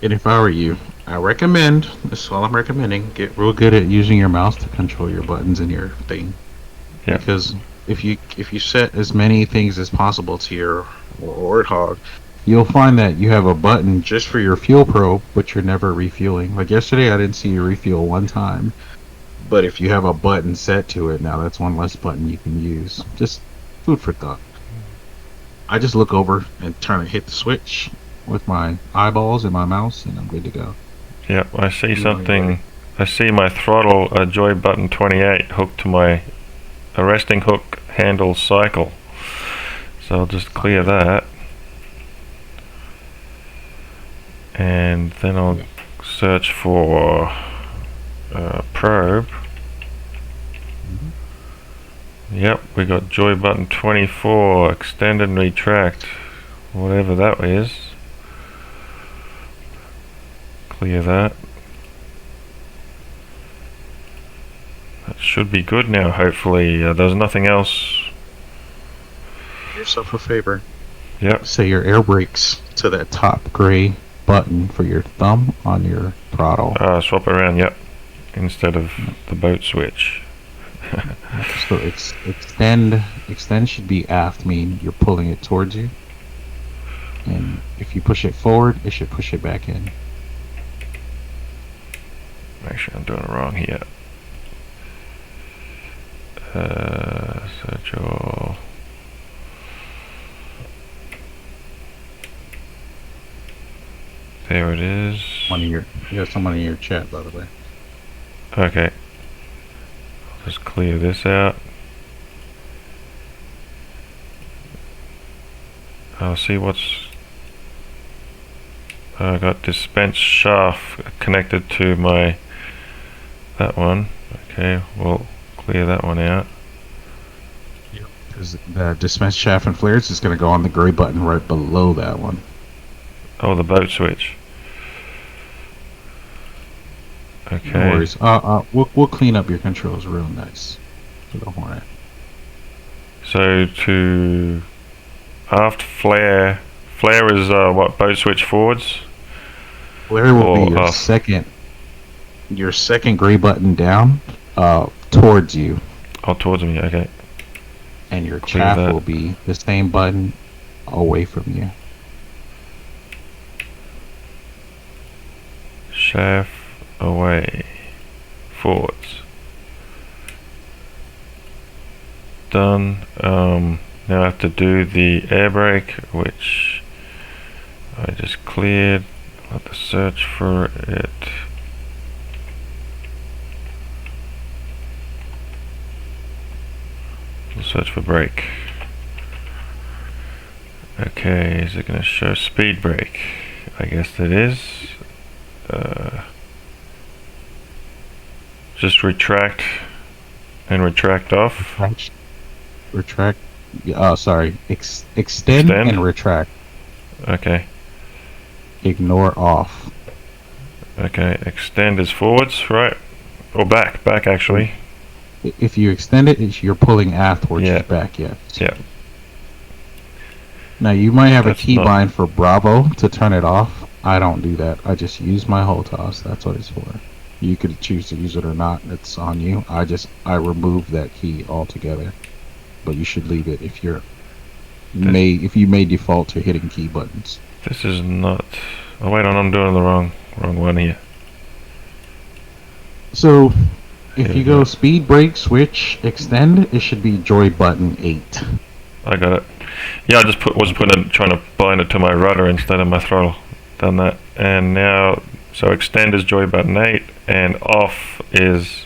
And if I were you, I recommend, this is all I'm recommending, get real good at using your mouse to control your buttons and your thing. Yeah. Because if you set as many things as possible to your Warthog, you'll find that you have a button just for your fuel probe, but you're never refueling. Like yesterday, I didn't see you refuel one time. But if you have a button set to it, now that's one less button you can use. Just food for thought. I just look over and turn and hit the switch with my eyeballs and my mouse, and I'm good to go. Yep, I see Right. something. I see my throttle joy button 28 hooked to my arresting hook handle cycle. So I'll just clear that. And then I'll search for probe. Yep, we got joy button 24, extend and retract, whatever that is. Clear that. That should be good now, hopefully. There's nothing else. Do yourself a favor. Yep, Set your air brakes to that top gray button for your thumb on your throttle. swap around, yep. instead of the boat switch. So extend should be aft, mean you're pulling it towards you. And if you push it forward, it should push it back in. Make sure I'm doing it wrong here. Search all. There it is. You got someone in your chat, by the way. Okay. I'll just clear this out. I'll see what's... I got dispense shaft connected to my... that one. Okay, we'll clear that one out. Because the dispense shaft and flares is going to go on the gray button right below that one. Oh, the boat switch. Okay. No worries. We'll clean up your controls real nice for the Hornet. So to aft flare is what, boat switch forwards? Flare will Or be your off? second gray button down towards you, Oh, towards me. Okay. and your Clear chaff that. will be the same button away from you. Shaft away. Forwards. Done. Now I have to do the air brake, which I just cleared. I'll have to search for it. We'll search for brake. Okay, is it going to show speed brake? I guess it is. Just retract and retract off. Retract. Sorry. Extend and retract. Okay. Ignore off. Okay. Extend is forwards, right? Or back. Back actually. If you extend it, you're pulling aft, which Yeah. is back. Yes. Yeah. Now you might have That's a not- keybind for Bravo to turn it off. I don't do that. I just use my hold toss. That's what it's for. You could choose to use it or not. It's on you. I remove that key altogether. But you should leave it if you may default to hitting key buttons. This is not. Oh wait, I'm doing the wrong one here. So if Here you we go go. speed brake, switch, extend, it should be joy button 8. I got it. Yeah, I just trying to bind it to my rudder instead of my throttle. Done that, and now so extend is joy button 8, and off is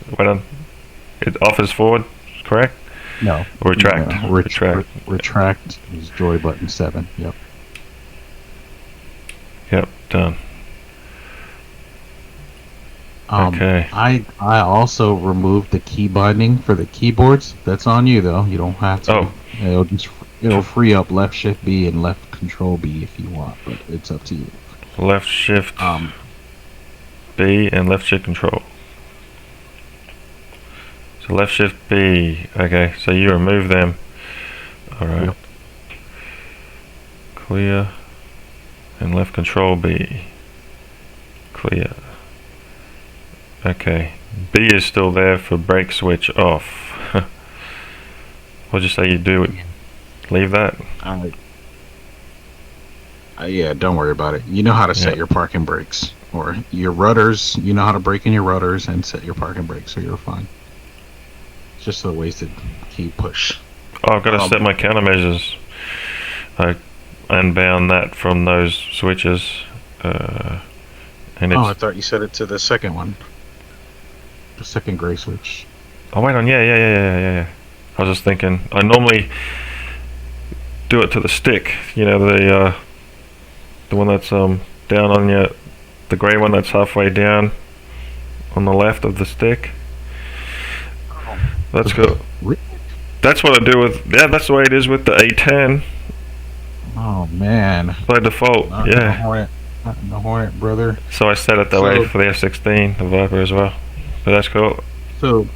off is forward, correct? No. Retract. No, Retract. Retract is joy button 7. Yep. Yep, done. Okay. I also removed the key binding for the keyboards. That's on you though. You don't have to. Oh. It'll free up left shift B and left control B if you want, but it's up to you. Left shift B and left shift control. So left shift B. Okay, so you remove them. Alright. Yep. Clear. And left control B. Clear. Okay. B is still there for brake switch off. What'd you say you do? Leave that? Yeah, don't worry about it. You know how to set Yeah. your parking brakes or your rudders. You know how to brake in your rudders and set your parking brakes, so you're fine. It's just a wasted key push. Oh, I've got to set my countermeasures. I unbound that from those switches. And it's... Oh, I thought you set it to the second one. The second gray switch. Oh, wait on, yeah. I was just thinking, I normally do it to the stick, you know, the one that's down on the grey one that's halfway down on the left of the stick. That's good. That's what I do with, that's the way it is with the A10 Oh man. by default, Not yeah. the Hornet, brother. So I set it that way for the F16, the Viper as well. But that's cool. So,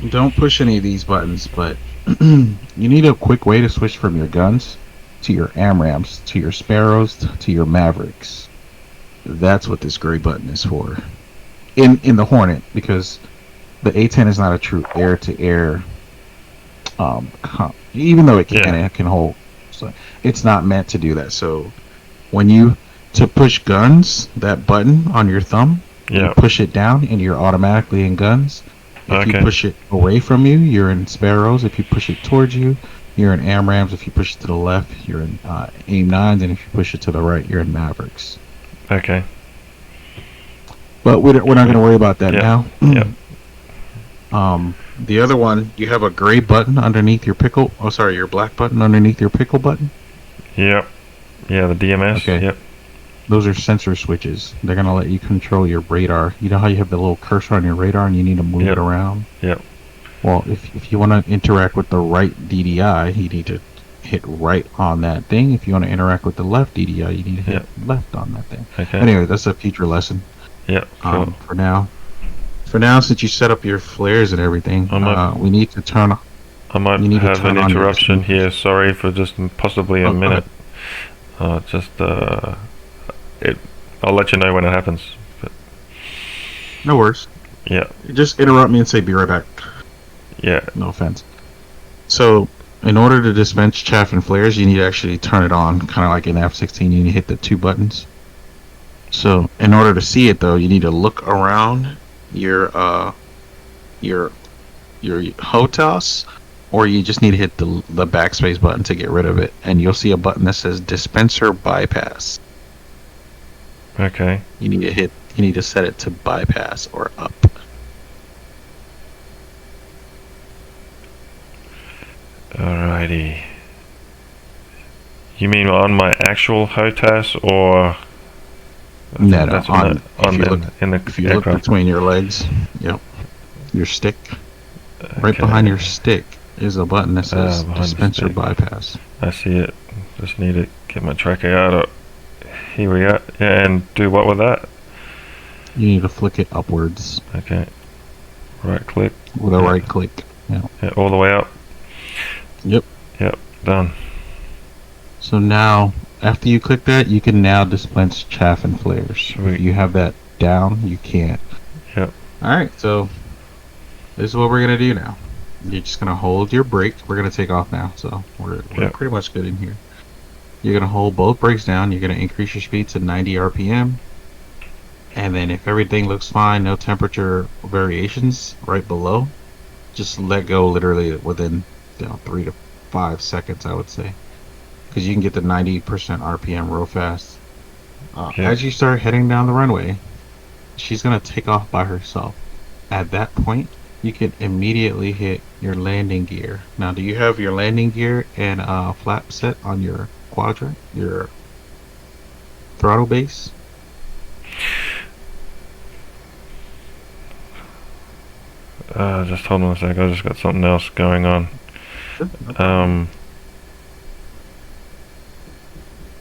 don't push any of these buttons, but you need a quick way to switch from your guns to your AMRAMs, to your Sparrows, to your Mavericks. That's what this gray button is for. In the Hornet, because the A10 is not a true air-to-air. Even though it can hold, so it's not meant to do that. So when you to push guns, that button on your thumb, you push it down, and you're automatically in guns. If you push it away from you, you're in sparrows. If you push it towards you, you're in AMRAMs. If you push it to the left, you're in AIM 9s, and if you push it to the right, you're in Mavericks. Okay. But we're not going to worry about that now. Yep. The other one, you have a gray button underneath your pickle. Oh, sorry, your black button underneath your pickle button. Yep. Yeah, the DMS. Okay. Yep. Those are sensor switches. They're going to let you control your radar. You know how you have the little cursor on your radar and you need to move it around? Yep. Well, if you want to interact with the right DDI, you need to hit right on that thing. If you want to interact with the left DDI, you need to hit left on that thing. Okay. Anyway, that's a future lesson. Yep. Cool. For now, since you set up your flares and everything, we need to turn. I might have an interruption here. Sorry for just possibly a minute. I'll let you know when it happens. But no worries. Yeah. Just interrupt me and say be right back. Yeah. No offense. So, in order to dispense chaff and flares, you need to actually turn it on, kind of like in F-16. You need to hit the two buttons. So, in order to see it, though, you need to look around your HOTAS, or you just need to hit the backspace button to get rid of it, and you'll see a button that says dispenser bypass. Okay. You need to set it to bypass or up. Alrighty. You mean on my actual HOTAS or? No, that's if you look between your legs, your stick, right behind your stick is a button that says dispenser bypass. I see it. Just need to get my tracker out. Here we go. Yeah, and do what with that? You need to flick it upwards. Okay. Right click. With a right click. Yeah, all the way up. Yep. Yep, done. So now, after you click that, you can now dispense chaff and flares. If you have that down, you can't. Yep. Alright, so this is what we're going to do now. You're just going to hold your brake. We're going to take off now, so we're pretty much good in here. You're going to hold both brakes down. You're going to increase your speed to 90 RPM. And then if everything looks fine, no temperature variations right below, just let go literally within 3 to 5 seconds, I would say. Because you can get the 90% RPM real fast. As you start heading down the runway, she's going to take off by herself. At that point, you can immediately hit your landing gear. Now, do you have your landing gear and flap set on your quadrant, your throttle base? Just hold on a sec. I just got something else going on.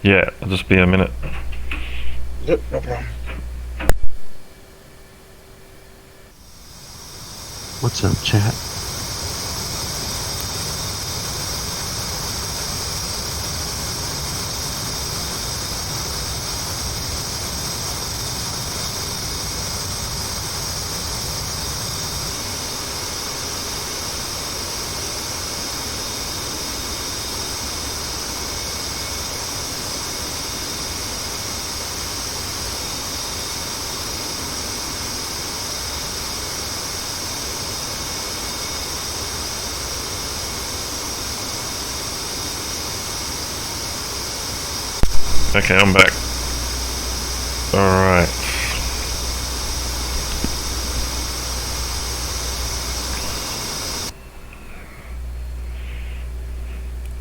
Yeah, I'll just be a minute. Yep, no problem. What's up, chat? Okay, I'm back. Alright.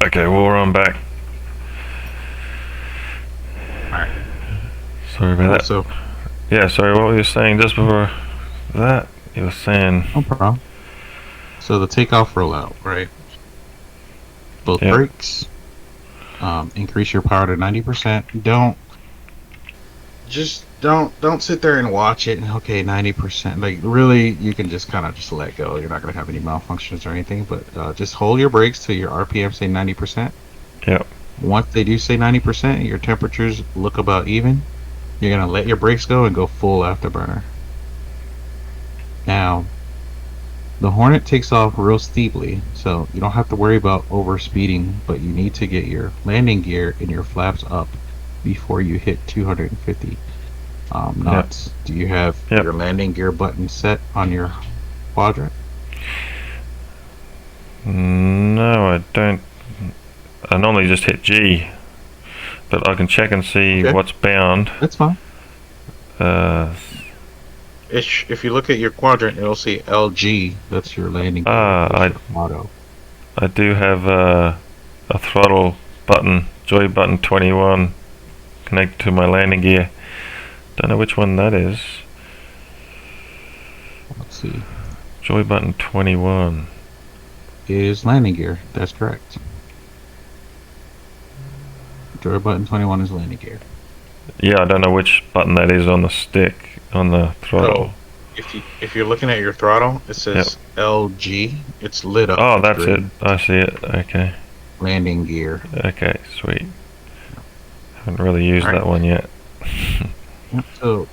Okay, well, I'm back. Alright. Sorry about that. So, yeah, sorry, what were you saying just before that? You were saying... No problem. So the takeoff rollout, right? Both brakes. Increase your power to 90%. Don't sit there and watch it and 90%. Like, really, you can just kind of just let go. You're not going to have any malfunctions or anything, but just hold your brakes till your RPM say 90%. Yep. Once they do say 90%, your temperatures look about even. You're going to let your brakes go and go full afterburner. Now, The Hornet takes off real steeply, so you don't have to worry about overspeeding, but you need to get your landing gear and your flaps up before you hit 250 knots. Do you have Yep. your landing gear button set on your quadrant? No, I don't. I normally just hit G, but I can check and see Okay. what's bound. That's fine. Uh, If you look at your quadrant, it'll say LG. That's your landing gear. That's your auto. I do have a throttle button, joy button 21, connected to my landing gear. Don't know which one that is. Let's see. Joy button 21. Is landing gear. That's correct. Joy button 21 is landing gear. Yeah, I don't know which button that is on the stick, on the throttle. If you're looking at your throttle, it says LG. It's lit up. Oh, that's it. green. I see it. Okay. Landing gear. Okay, sweet. Haven't really used Alright. that one yet. So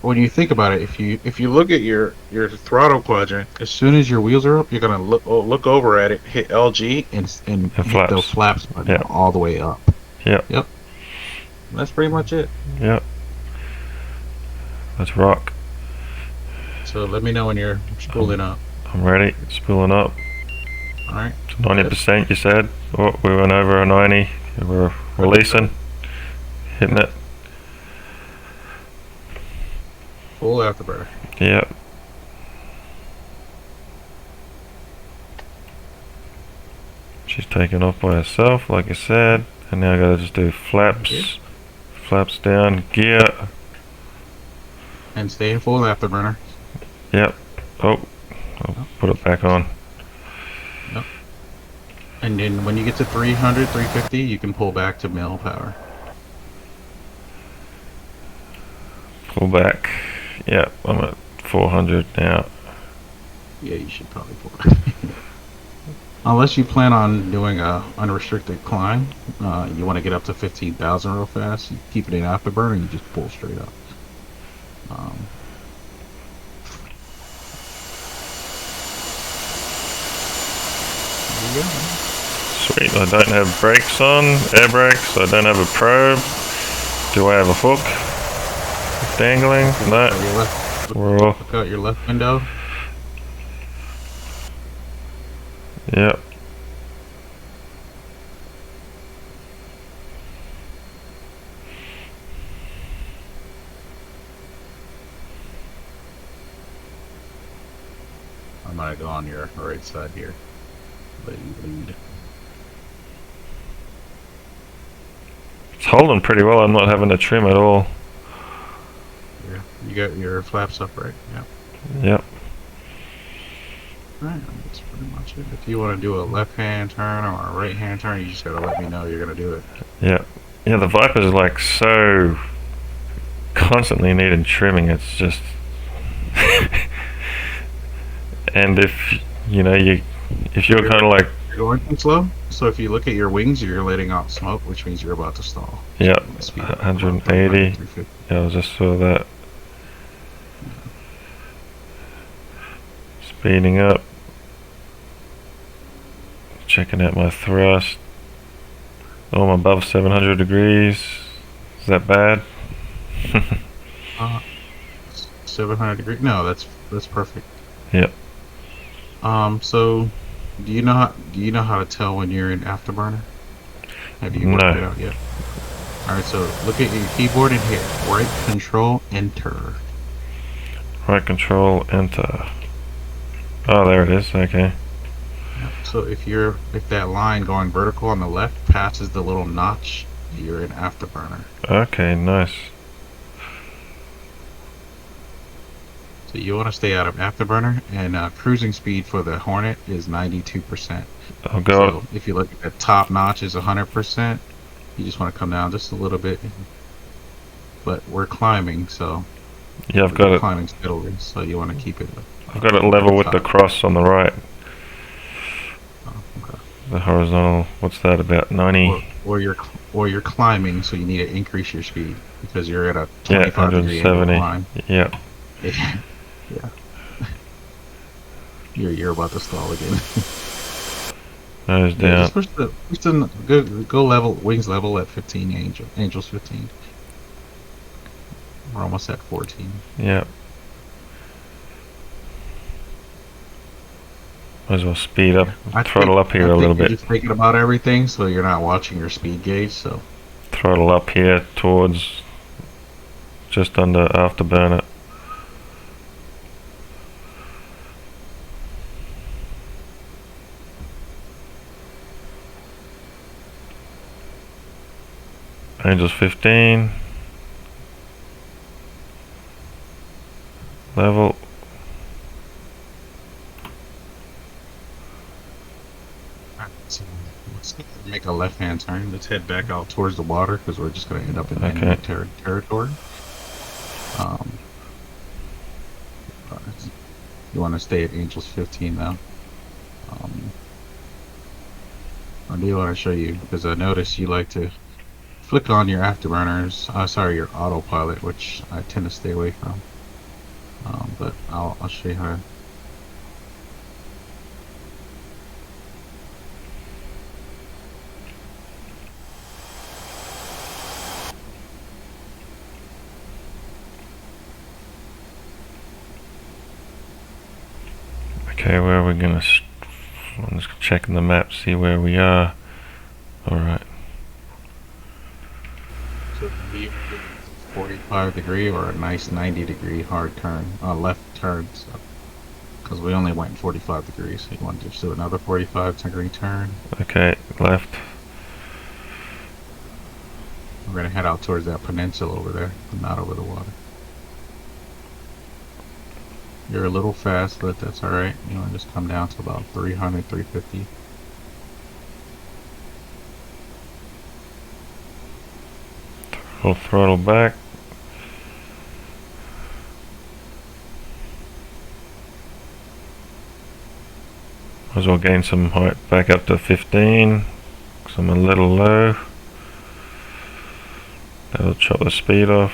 when you think about it, if you look at your throttle quadrant, as soon as your wheels are up, you're gonna look over at it, hit LG, and hit flaps. the flaps button Yeah. all the way up. Yep. That's pretty much it. Yep. Let's rock. So let me know when you're spooling up. I'm ready. Spooling up. All right. 90%, you said? Oh, we went over a 90. We're releasing. Hitting it. Full afterburner. Yep. She's taking off by herself, like I said. And now I gotta just do flaps. Okay. Flaps down. Gear. And stay in full afterburner. Yep. Oh. I'll put it back on. And then when you get to 300, 350, you can pull back to mill power. Pull back. Yep. I'm at 400 now. Yeah, you should probably pull back. Unless you plan on doing a unrestricted climb, you want to get up to 15,000 real fast. You keep it in afterburner and you just pull straight up. There you go. Man. Sweet. I don't have brakes on. Air brakes. I don't have a probe. Do I have a hook? Dangling? No. Your left, We're all. look out your left window. Yep. I'm gonna go on your right side here. Let you lead. It's holding pretty well. I'm not having to trim at all. Yeah, you got your flaps up, right? Yeah. Yep. Alright, that's pretty much it. If you want to do a left-hand turn or a right-hand turn, you just gotta let me know you're gonna do it. Yep. Yeah, the Viper's like so constantly needing trimming. It's just. And if you know if you're kind of like, You're going too slow, so if you look at your wings, you're letting out smoke, which means you're about to stall. yep, Speed up 180. 350. Yeah, I just saw that. Speeding up. Checking out my thrust. Oh, I'm above 700 degrees. Is that bad? 700 degree? No, that's perfect. Yep. So do you know how to tell when you're in afterburner? Have you worked No. it out yet? Alright, so look at your keyboard and hit right control enter. Right control, enter. Oh, there it is. Okay. So if that line going vertical on the left passes the little notch, you're in afterburner. Okay, nice. So you want to stay out of afterburner, and cruising speed for the Hornet is 92%. I'll go. So if you look at the top notch is 100%, you just want to come down just a little bit. But we're climbing, so Yeah, I've we're got it. climbing steadily, so you want to keep it. I've got it level with the cross on the right. Oh, okay. The horizontal. What's that? About 90. Or you're climbing, so you need to increase your speed because you're at a Yeah, 25 degree angle 170. climb. Yeah. Yeah. You're about to stall again. Nose Yeah, down. just push the go level, wings level at 15, Angels 15. We're almost at 14. Yep. Might as well speed up, throttle up here a little You're bit. just thinking about everything, so you're not watching your speed gauge. So Throttle up here towards just under afterburner. Angels 15. Level. so let's make a left-hand turn. Let's head back out towards the water because we're just going to end up in Okay. enemy territory. You want to stay at Angels 15 now. I do want to show you because I noticed you like to flick on your afterburners. Sorry, your autopilot, which I tend to stay away from. But I'll show you how. Okay, where are we gonna? I'm just checking the map, see where we are. All right. So leave 45-degree or a nice 90-degree hard turn, left turn. So, because we only went 45 degrees, so you want to just do another 45-degree turn. Okay, left. We're gonna head out towards that peninsula over there, but not over the water. You're a little fast, but that's alright. You want to just come down to about 300, 350. Full throttle back. Might as well gain some height back up to 15. Because I'm a little low. That'll chop the speed off.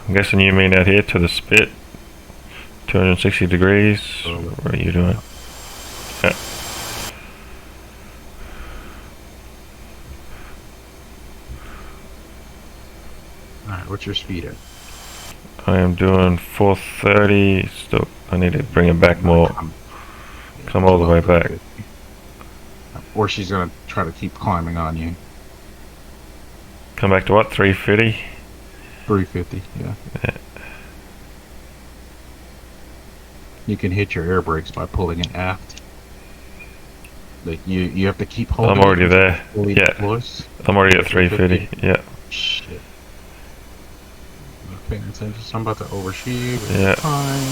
I'm guessing you mean out here to the spit. 260 degrees. What are you doing? Yeah. Alright, what's your speed at? I am doing 430. Still, I need to bring it back more. Come all the way back. Or she's gonna try to keep climbing on you. Come back to what? 350? 350, yeah. You can hit your air brakes by pulling it aft. Like you have to keep holding. I'm already there. Yeah. Deploys. I'm already at 350. Yeah. Shit. Not paying attention. So I'm about to overshoot you. Yeah. Fine.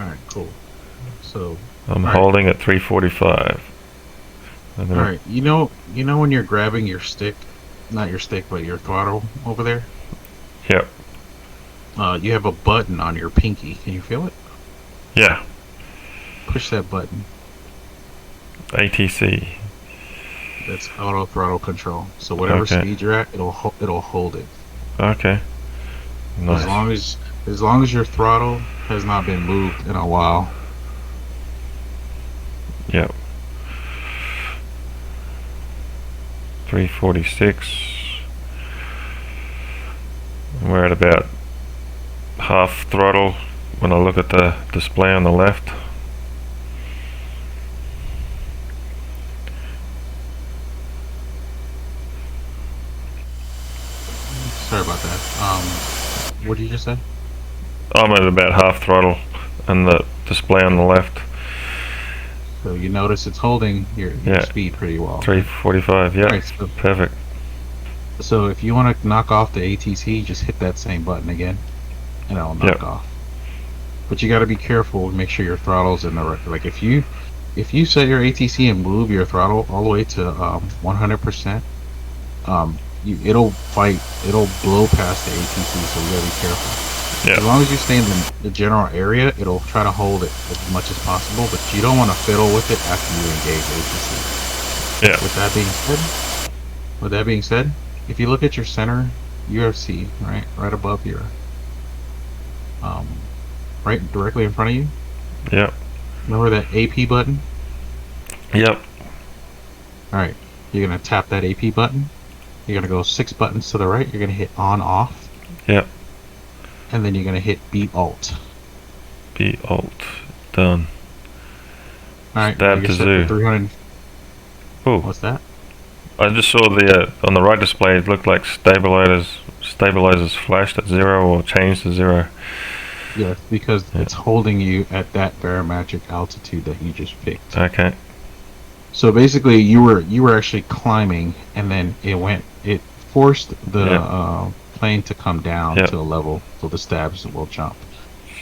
Alright, cool. So I'm all holding at 345. Alright, you know when you're grabbing your stick, not your stick, but your throttle over there? Yep. You have a button on your pinky. Can you feel it? Yeah. Push that button. ATC. That's auto throttle control. So whatever Okay. speed you're at, it'll hold it. Okay. Nice. As long as your throttle has not been moved in a while. Yep. 346. We're at about half throttle when I look at the display on the left. Sorry about that. What did you just say? I'm at about half throttle and the display on the left. So you notice it's holding your Yeah. speed pretty well. 345, yeah. Right, so, Perfect. so if you want to knock off the ATC, just hit that same button again, and it'll knock Yep. off. But you got to be careful. Make sure your throttle's in the right. Like if you set your ATC and move your throttle all the way to 100%, it'll blow past the ATC. So you got to be careful. Yeah. As long as you stay in the general area, it'll try to hold it as much as possible, but you don't want to fiddle with it after you engage ATC. Yeah. With that being said, if you look at your center UFC, right? Right above your, um, right directly in front of you. Yep. Remember that AP button? Yep. All right. You're gonna tap that AP button. You're gonna go 6 buttons to the right. You're gonna hit on off, Yep. and then you're gonna hit B Alt. B Alt. Done. All right. Now Stab you're to set zoo. for 300. Oh, What's that? I just saw the on the right display. It looked like stabilizers flashed at 0 or changed to 0. Yes, because Yeah. it's holding you at that barometric altitude that you just picked. Okay. So basically, you were actually climbing, and then it forced the Yep. plane to come down Yep. to a level so the stabs will jump.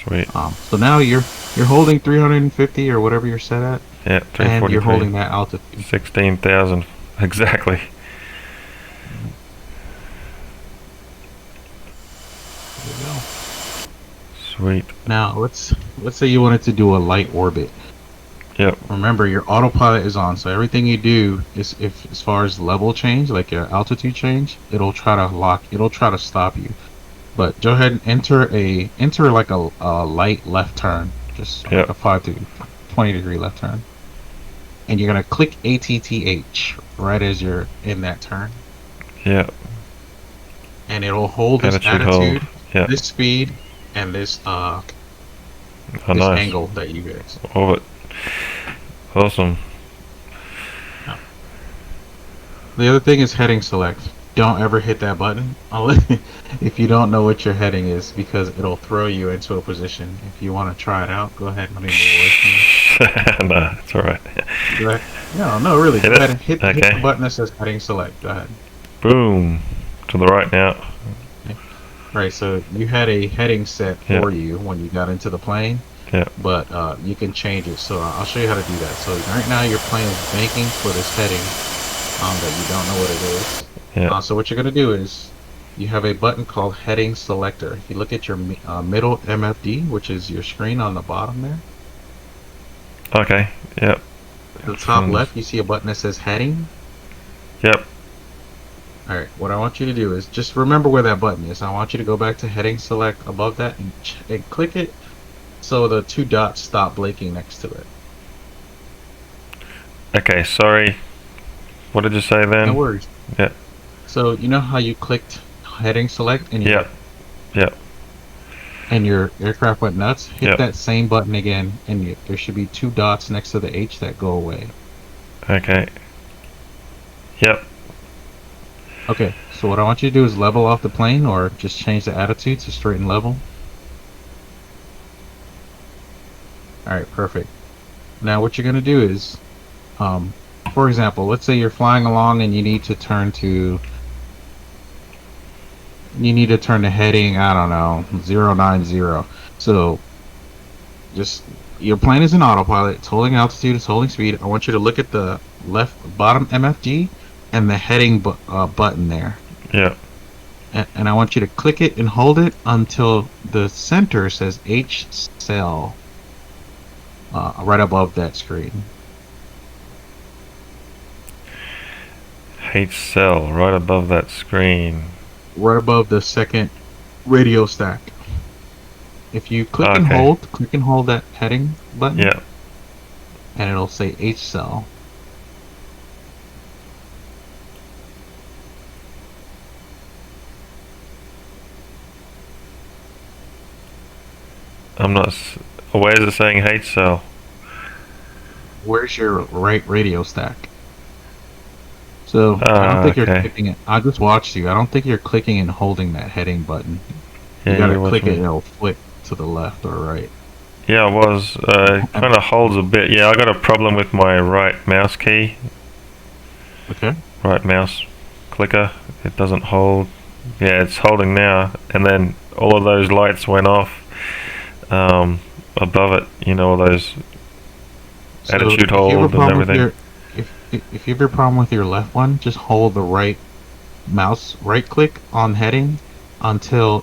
Sweet. So now you're holding 350 or whatever you're set at, Yeah. and you're 343. holding that altitude. 16,000. Exactly. There you go. Sweet. Now let's say you wanted to do a light orbit. Yep. Remember, your autopilot is on, so everything you do is, if as far as level change, like your altitude change, it'll try to stop you. But go ahead and enter like a light left turn, just like Yep. a 5 to 20 degree left turn, and you're gonna click ATTH right as you're in that turn, Yep. and it'll hold this Attitude attitude, hold. Yep. this speed, and this Oh, this nice. angle that you guys. Orbit. Awesome. The other thing is heading select. Don't ever hit that button unless if you don't know what your heading is, because it'll throw you into a position. If you want to try it out, go ahead and let me move away from you. No, it's alright. Go ahead. No, really. Hit Go it? ahead and hit Okay. the button that says heading select. Go ahead. Boom. To the right now. Right, so you had a heading set Yeah. for you when you got into the plane. Yeah. But you can change it. So I'll show you how to do that. So right now your plane is banking for this heading that you don't know what it is. Yeah. So what you're going to do is you have a button called heading selector. If you look at your middle MFD, which is your screen on the bottom there, Okay. Yep. at the top Sounds- left, you see a button that says heading. Yep. Alright, what I want you to do is just remember where that button is. I want you to go back to heading select above that and click it so the 2 dots stop blinking next to it. Okay, sorry. What did you say then? No worries. Yeah. So you know how you clicked heading select and Yep. Yep. and your aircraft went nuts? Hit Yep. that same button again, and there should be 2 dots next to the H that go away. Okay. Yep. Okay, so what I want you to do is level off the plane, or just change the attitude to straight and level. Alright, perfect. Now what you're going to do is, for example, let's say you're flying along and you need to turn to heading, I don't know, 090. So just, your plane is in autopilot, it's holding altitude, it's holding speed. I want you to look at the left bottom MFG and the heading button there. Yep. And I want you to click it and hold it until the center says H cell right above that screen. H cell right above that screen. Right above the second radio stack. If you click and Okay. hold that heading button, Yep. and it'll say H cell. I'm not. Where is it saying H cell? Where's your right radio stack? So I don't think okay. you're clicking it. I just watched you. I don't think you're clicking and holding that heading button. Yeah, You gotta you click watch it me. and it'll flick to the left or right. Yeah, I was. It kind of holds a bit. Yeah, I got a problem with my right mouse key. Okay. Right mouse clicker. It doesn't hold. Yeah, it's holding now. And then all of those lights went off above it. You know, all those attitude if you have a hold and problem with everything. if you have a problem with your left one, just hold the right click on heading until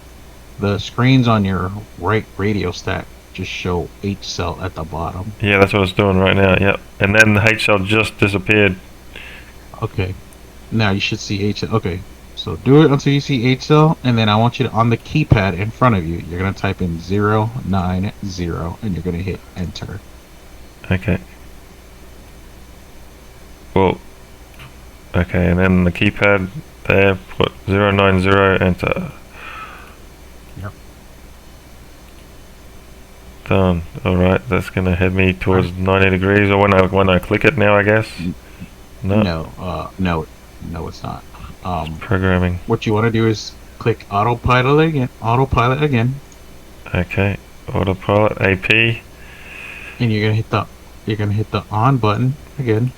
the screens on your right radio stack just show H cell at the bottom. Yeah, that's what it's doing right now. Yep. And then the H cell just disappeared. Okay. Now you should see H. Okay. So do it until you see H cell, and then I want you to, on the keypad in front of you, you're gonna type in 090, and you're gonna hit enter. Okay. Well, okay, and then the keypad there, put 090, enter. Yep. Done. Alright, that's gonna head me towards 90 degrees, or when I click it now, I guess? No. No, it's not. Programming. What you want to do is click autopilot again, Okay. Autopilot, AP. and you're gonna hit the on button again.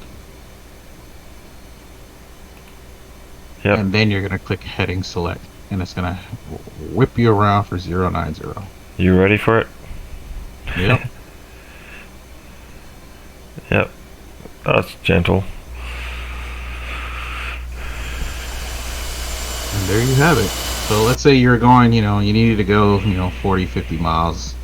Yep. And then you're gonna click heading select, and it's gonna whip you around for 090. You ready for it? Yep. Yep. That's gentle. And there you have it. So let's say you're going, you needed to go, 40, 50 miles.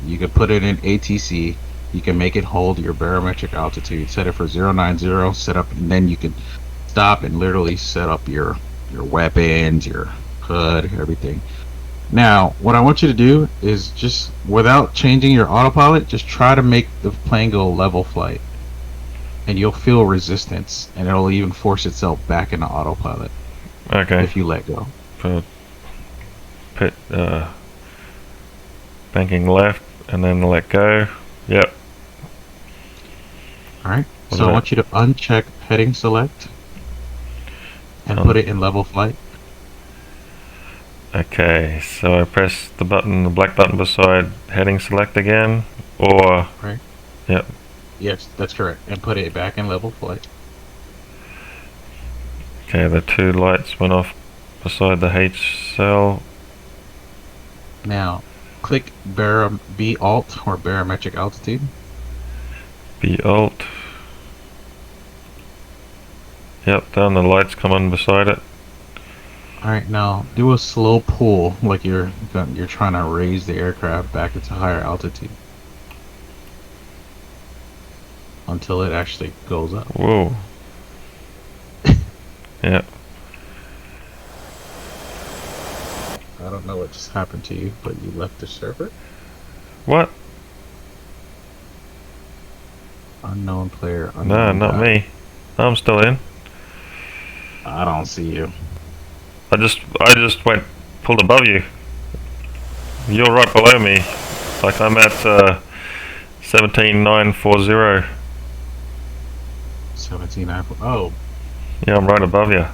You could put it in ATC. You can make it hold your barometric altitude. Set it for 090. Set up, and then you can stop and literally set up your weapons, your HUD, everything. Now, what I want you to do is just, without changing your autopilot, just try to make the plane go level flight. And you'll feel resistance, and it'll even force itself back into autopilot. Okay. If you let go. Put banking left, and then let go. Yep. Alright, so I want you to uncheck heading select and put it in level flight. Okay, so I press the black button beside heading select again, or... Right. Yep. Yes, that's correct. And put it back in level flight. Okay, the two lights went off beside the H cell. Now, click B Alt or barometric altitude. B Alt. Yep, done. The lights come on beside it. Alright, now do a slow pull, like you're trying to raise the aircraft back into higher altitude until it actually goes up. Whoa. Yep. I don't know what just happened to you, but you left the server. What? Unknown player. No, Unknown not guy. me. I'm still in. I don't see you. I just pulled above you. You're right below me. Like I'm at 17940. 17. Oh, Yeah, I'm right above you.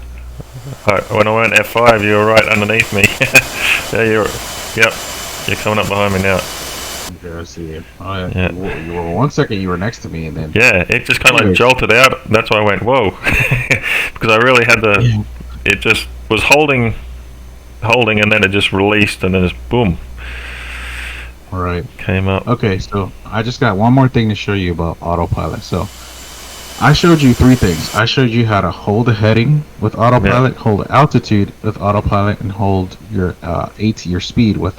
When I went F5, you were right underneath me. Yep, you're coming up behind me now. okay, I see you. Oh, yeah. Yeah. You were 1 second. You were next to me, and then Yeah, it just kind of like jolted out. That's why I went, whoa. Because I really had to, it just was holding, and then it just released, and then just boom, All right. came up. Okay, so I just got one more thing to show you about autopilot. So I showed you 3 things. I showed you how to hold a heading with autopilot, hold altitude with autopilot, and hold your your speed with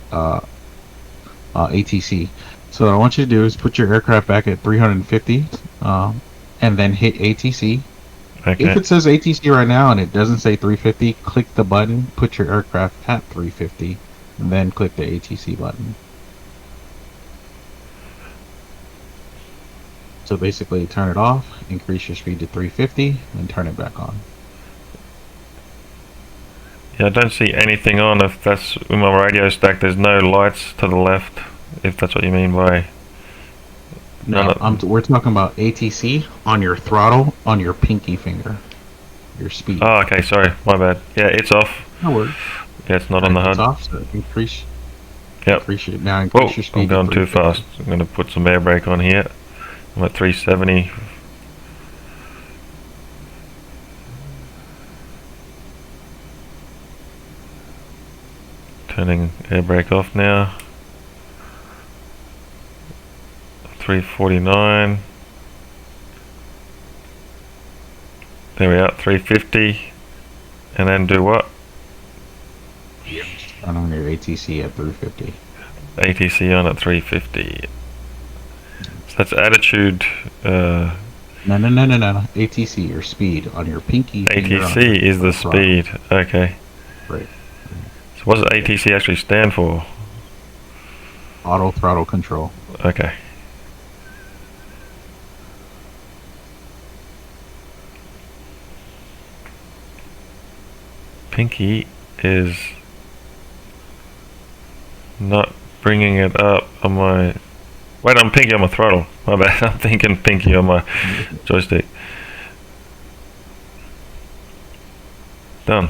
ATC. So what I want you to do is put your aircraft back at 350, and then hit ATC. Okay. If it says ATC right now and it doesn't say 350, click the button, put your aircraft at 350, and then click the ATC button. So basically, turn it off, increase your speed to 350, and turn it back on. Yeah, I don't see anything on. If that's in my radio stack, there's no lights to the left. If that's what you mean by. No, we're talking about ATC on your throttle on your pinky finger, your speed. Oh, okay. Sorry, my bad. Yeah, it's off. No worries. Yeah, it's not on the It's HUD. off, so increase. Yep. Increase your, now Whoa, increase your speed. I'm to going too 350. fast. I'm going to put some air brake on here. I'm at 370. Turning air brake off now. 349. There we are, 350. And then do what? Turn on your ATC at 350. ATC on at 350. So that's attitude. No. ATC, your speed on your pinky finger. ATC is the speed. Okay. Right. So what does ATC actually stand for? Auto throttle control. Okay. Pinky is not bringing it up on my... Wait, I'm pinky on my throttle. My bad. I'm thinking pinky on my joystick. Done.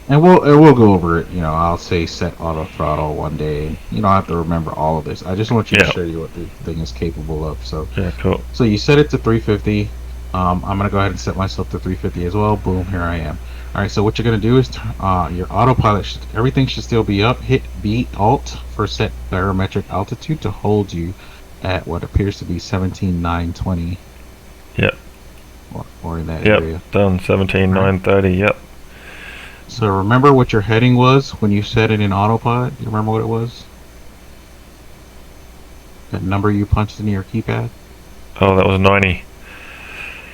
And we'll go over it. You know, I'll say set auto throttle one day. You don't have to remember all of this. I just want you to show you what the thing is capable of. So yeah, cool. So you set it to 350. I'm gonna go ahead and set myself to 350 as well. Boom, here I am. All right. So what you're gonna do is your autopilot. Everything should still be up. Hit B Alt for set barometric altitude to hold you at what appears to be 17,920. Yep. Or in that area. Yep. Done. 17,930. Yep. So remember what your heading was when you set it in autopilot? You remember what it was? That number you punched into your keypad? Oh, that was 90.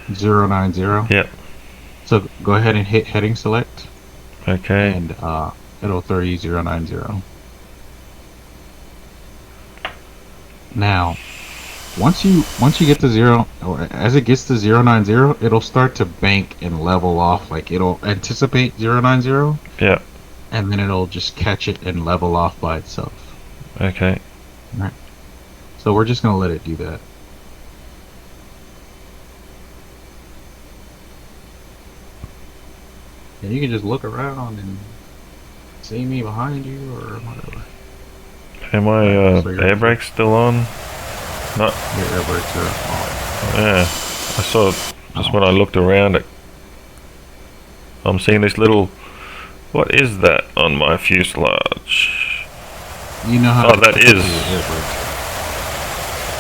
090. Yep. So go ahead and hit heading select. Okay. And it'll throw you 090. Now, once you get to 0, or as it gets to 090, it'll start to bank and level off. Like it'll anticipate 090. Yeah. And then it'll just catch it and level off by itself. Okay. All right. So we're just gonna let it do that. And you can just look around and see me behind you or whatever. Am my So air brakes still on? Not. Your air brakes are off. Yeah. I saw just when I looked around it. I'm seeing this little. What is that on my fuselage? You know how Oh, that is. your air brakes.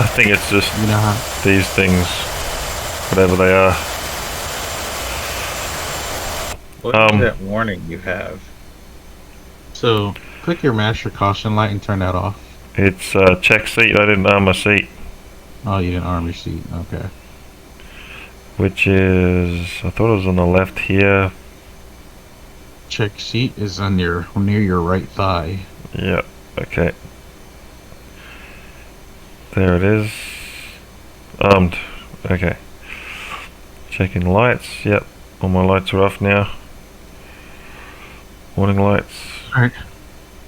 I think it's just You know how. these things, whatever they are. What is that warning you have? So click your master caution light and turn that off. It's check seat. I didn't arm my seat, Oh, you didn't arm your seat. Okay. which is I thought it was on the left here. Check seat is on your near your right thigh. Yep. Okay. There it is. Armed. Okay. Checking lights. Yep. All my lights are off now. Warning lights.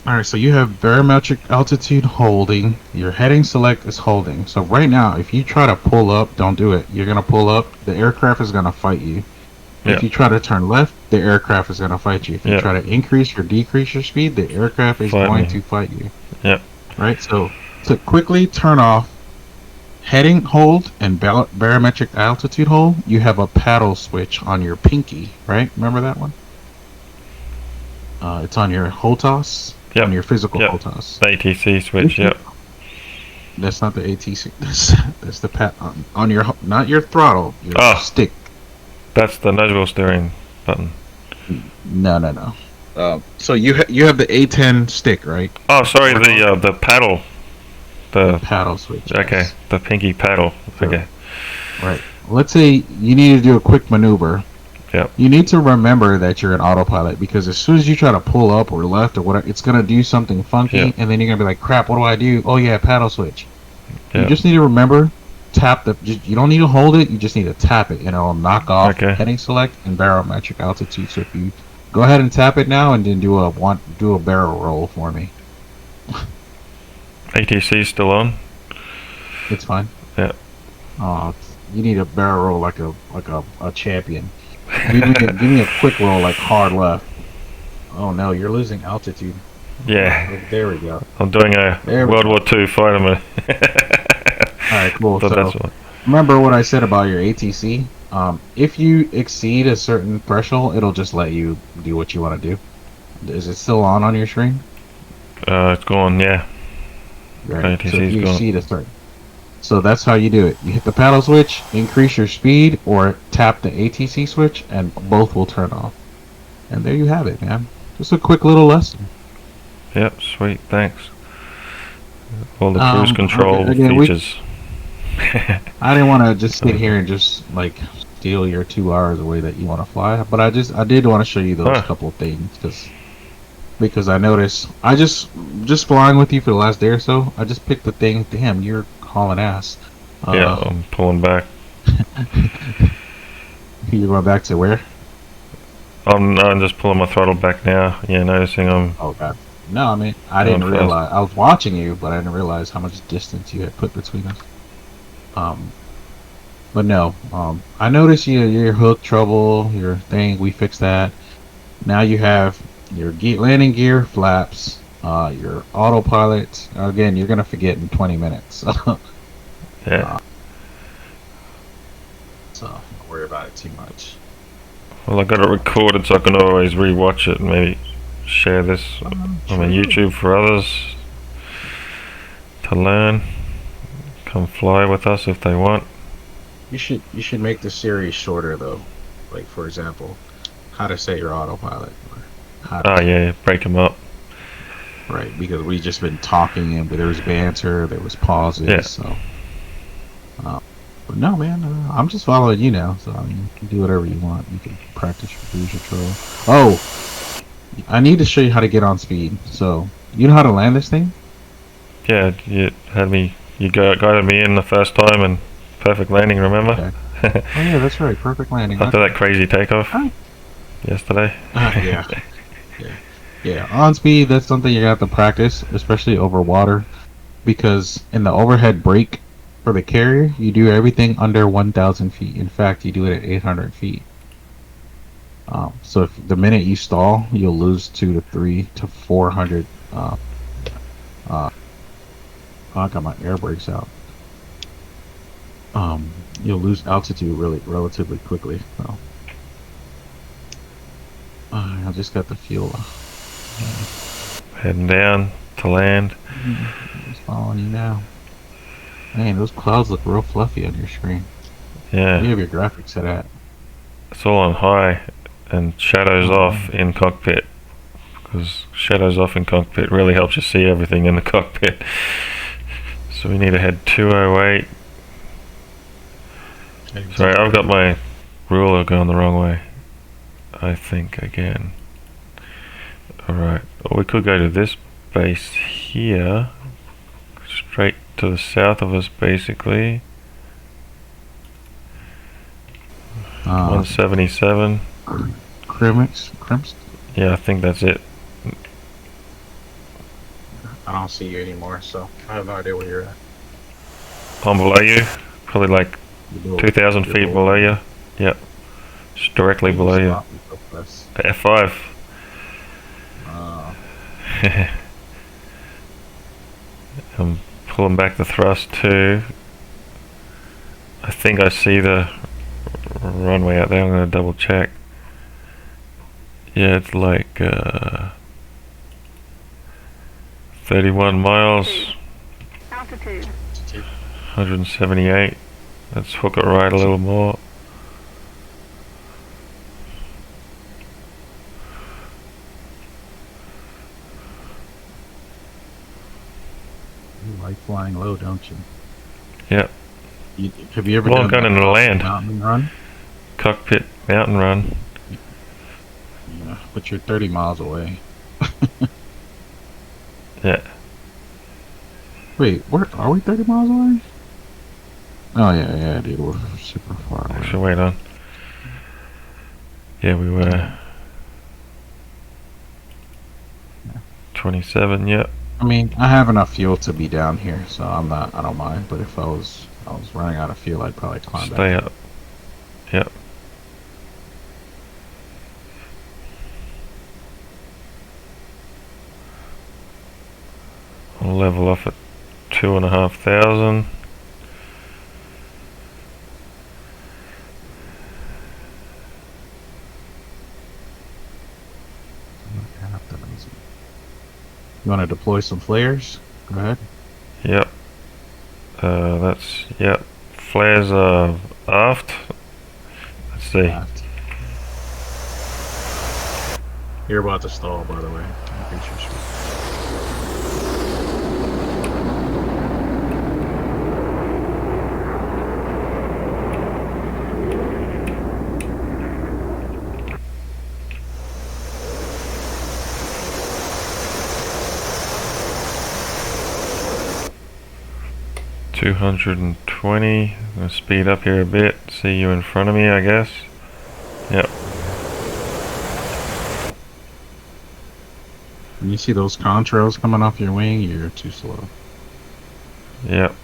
Alright, so you have barometric altitude holding. Your heading select is holding. So right now, if you try to pull up, don't do it. You're gonna pull up, the aircraft is gonna fight you. Yeah. If you try to turn left, the aircraft is gonna fight you. If you Yeah. try to increase or decrease your speed, the aircraft is Fight going me. to fight you. Yep. Right, so to quickly turn off heading hold and barometric altitude hold, you have a paddle switch on your pinky, right? Remember that one? It's on your HOTAS, Yep. on your physical Yep. HOTAS. The ATC switch. Yep. That's not the ATC. That's the on your not your throttle, your Ah. stick. That's the nudgeable steering button. No. So you have the A10 stick, right? Oh, sorry. The paddle. The Paddle switch. okay. Yes. The pinky paddle. Okay. Right. Let's say you need to do a quick maneuver. Yep. You need to remember that you're in autopilot because as soon as you try to pull up or left or whatever, it's gonna do something funky, Yep. and then you're gonna be like, "Crap, what do I do?" Oh yeah, paddle switch. Yep. You just need to remember, tap the. You don't need to hold it. You just need to tap it, and it'll knock off Okay. heading select and barometric altitude. So if you go ahead and tap it now, and then do a barrel roll for me. ATC still on. It's fine. Yeah. You need a barrel roll like a champion. Give me a quick roll like hard left. Oh no, you're losing altitude. Yeah. Oh, there we go. I'm doing a There we World War II fighter mode. Alright, cool. So So that's what. remember what I said about your ATC? If you exceed a certain threshold, it'll just let you do what you want to do. Is it still on your screen? It's gone. Yeah. Right. ATC So if is you gone. exceed a certain. So that's how you do it. You hit the paddle switch, increase your speed, or tap the ATC switch, and both will turn off. And there you have it, man. Just a quick little lesson. Yep. Sweet. Thanks. All the cruise Okay, control again, features. I didn't want to just sit here and just like deal. You're 2 hours away that you want to fly, but I did want to show you those Huh. couple of things because I noticed I just flying with you for the last day or so. I just picked the thing. Damn, you're hauling ass. Yeah, I'm pulling back. You're going back to where? I'm just pulling my throttle back now. Yeah, noticing I'm Oh god. No, I mean I Going didn't fast. realize I was watching you, but I didn't realize how much distance you had put between us. Um, but no. I noticed your hook trouble, your thing. We fixed that. Now you have your landing gear flaps, your autopilot. Again, you're gonna forget in 20 minutes. yeah. So don't worry about it too much. Well, I got it recorded so I can always rewatch it and maybe share this on my YouTube for others to learn. Come fly with us if they want. You should make the series shorter though. Like for example, how to set your autopilot. Or how to, Oh yeah, break them up. right, because we just been talking and there was banter, there was pauses. Yeah. So, but no, man, I'm just following you now. So I mean, you can do whatever you want. You can practice your cruise control. Oh, I need to show you how to get on speed. So you know how to land this thing? Yeah, you had me. You guided me in the first time and perfect landing. Remember? Okay. Oh yeah, that's right. Perfect landing. After that crazy takeoff Hi. yesterday. Yeah. Yeah, on speed, that's something you're gonna have to practice, especially over water, because in the overhead brake for the carrier, you do everything under 1,000 feet. In fact, you do it at 800 feet. So if the minute you stall, you'll lose 2 to 3 to 400. I got my air brakes out. You'll lose altitude relatively quickly. So, I just got the fuel. Heading down to land. Just following you now. Man, those clouds look real fluffy on your screen. Yeah, You have your graphics set at. it's all on high and shadows Oh, off in cockpit. Because shadows off in cockpit really helps you see everything in the cockpit. So we need to head 208. Sorry, I've got my ruler going the wrong way. I think again. Alright, or we could go to this base here. Straight to the south of us, basically. 177. Crimps? Yeah, I think that's it. I don't see you anymore, so I have no idea where you're at. I'm below you. Probably like 2,000 feet below you. Yep. Just directly below you. F5. I'm pulling back the thrust too. I think I see the runway out there. I'm going to double check. Yeah, it's like 31 miles. Altitude. 178. Let's hook it right a little more. You like flying low, don't you? Yep. Have you ever Well, I'm done going into the land. mountain run? Cockpit mountain run. Yeah, but you're 30 miles away. Yeah. Wait, where are we? 30 miles away? Oh yeah, dude, we're super far away. Actually, wait on. Yeah, we were 27. Yep. I mean, I have enough fuel to be down here, so I don't mind. But if I was running out of fuel, I'd probably climb back. Stay up. Yep. I'll level off at 2,500. You want to deploy some flares? Go ahead. Yep. Yep. Flares are aft. Let's see. Left. You're about to stall, by the way. I'm pretty sure. 220. I'm gonna speed up here a bit. See you in front of me, I guess. Yep. When you see those contrails coming off your wing, you're too slow. Yep.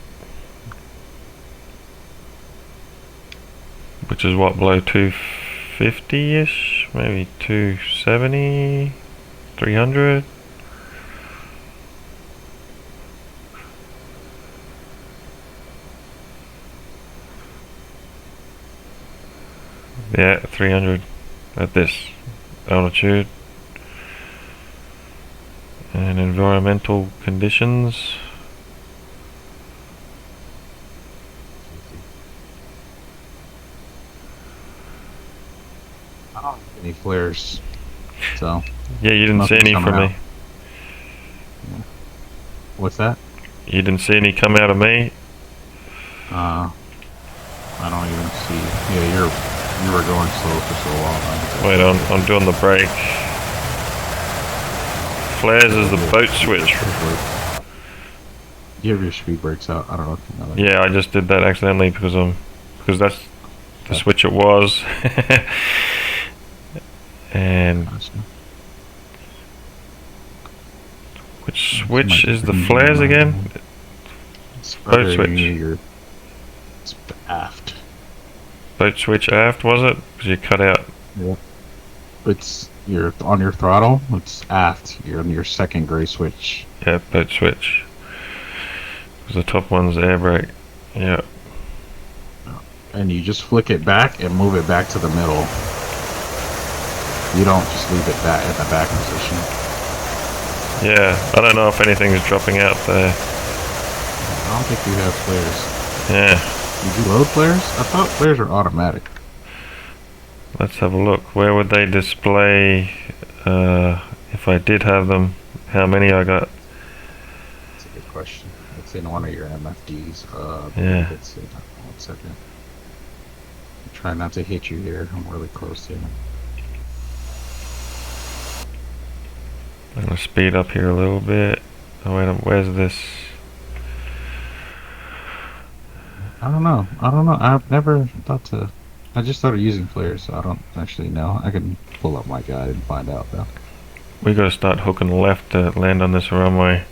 Which is what, below 250-ish? Maybe 270? 300? Yeah, 300 at this altitude. And environmental conditions. I don't have any flares, so Yeah, you didn't see nothing's any coming from out. me. What's that? You didn't see any come out of me? I don't even see. Yeah, you were going slow for so long. Wait, I'm doing the brake. Flares is the boat switch. You have your speed brakes out. I don't know if you know that. Yeah, I just did that accidentally because that's the switch it was. And Gotcha. which switch is the flares again? It's Boat either switch. It's aft. Boat switch aft, was it? Because you cut out. Yep. It's you're on your throttle. It's aft. You're on your second gray switch. Yeah, boat switch. Because the top one's air brake. Yeah. And you just flick it back and move it back to the middle. You don't just leave it back in the back position. Yeah, I don't know if anything's dropping out there. I don't think you have flares. Yeah, Did you load flares? I thought flares are automatic. let's have a look. Where would they display, if I did have them, how many I got? That's a good question. It's in one of your MFDs. Yeah. It's in, 1 second. Try not to hit you here. I'm really close to you. I'm gonna speed up here a little bit. Oh wait, where's this? I don't know. I've never thought to. I just started using flares, so I don't actually know. I can pull up my guide and find out though. We gotta start hooking left to land on this runway.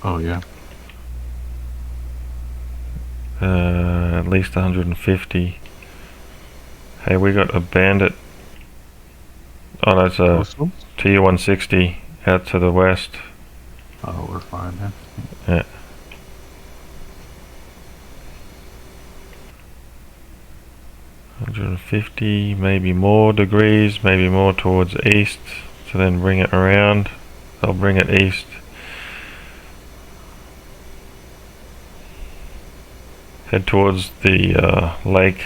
Oh yeah. At least 150. Hey, we got a Bandit. Oh, that's a Coastal? TU-160 out to the west. Oh, we're fine then. Yeah. $150, maybe more degrees, maybe more towards east, to then bring it around. I'll bring it east. Head towards the lake.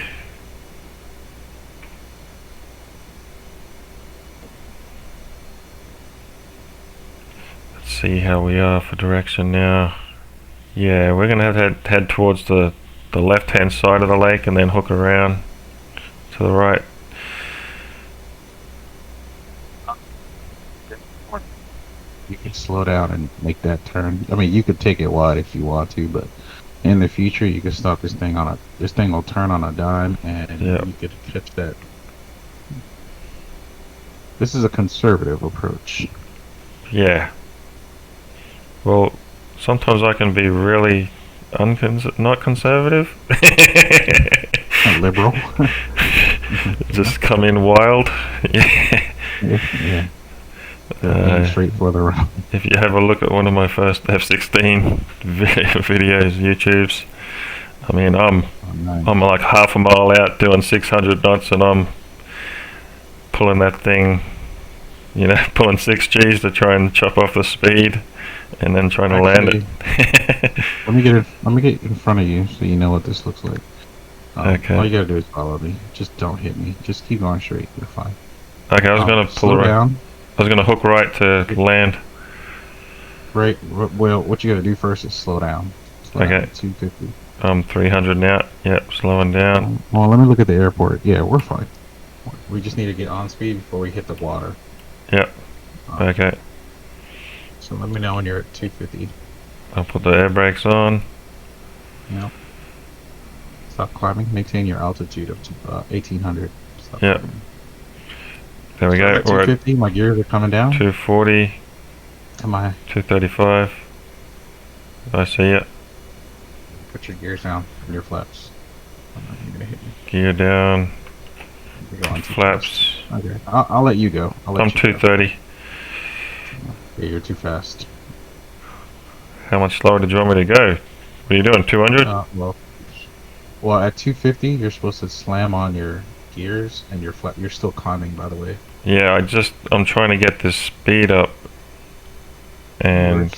Let's see how we are for direction now. Yeah, we're gonna have to head towards the left-hand side of the lake and then hook around to the right. You can slow down and make that turn. I mean, you could take it wide if you want to, but in the future, you can stop this thing on a. This thing will turn on a dime, and Yep. you could catch that. This is a conservative approach. Yeah. Well, sometimes I can be really not conservative. Liberal. Just come in wild. Yeah. Yeah. Aim straight for the round. If you have a look at one of my first F-16 videos, YouTubes, I mean, I'm like half a mile out doing 600 knots, and I'm pulling that thing, you know, pulling 6 Gs to try and chop off the speed, and then trying to land it. Let me get in front of you so you know what this looks like. Okay. All you gotta do is follow me. Just don't hit me. Just keep going straight. You're fine. Okay, I was gonna pull slow right. down. I was gonna hook right to land. Right. Well, what you gotta do first is slow down. Slow down Okay. to 250. I'm 300 now. Yep, slowing down. Well, let me look at the airport. Yeah, we're fine. We just need to get on speed before we hit the water. Yep. Okay. So let me know when you're at 250. I'll put the air brakes on. Yep. Stop climbing. Maintain your altitude up to 1800. Stop Yep. climbing. There we So go. I'm at We're at 250. My gears are coming down. 240, Am I? 235. I see it. Put your gears down and your flaps. You're gonna hit me. Gear down. You're going too Flaps. fast. Okay. I'll let you go. I'll let I'm you go. 230. Yeah, you're too fast. How much slower did you want me to go? What are you doing? 200? Well, at 250, you're supposed to slam on your gears and your flap. You're still climbing, by the way. Yeah, I'm trying to get this speed up. And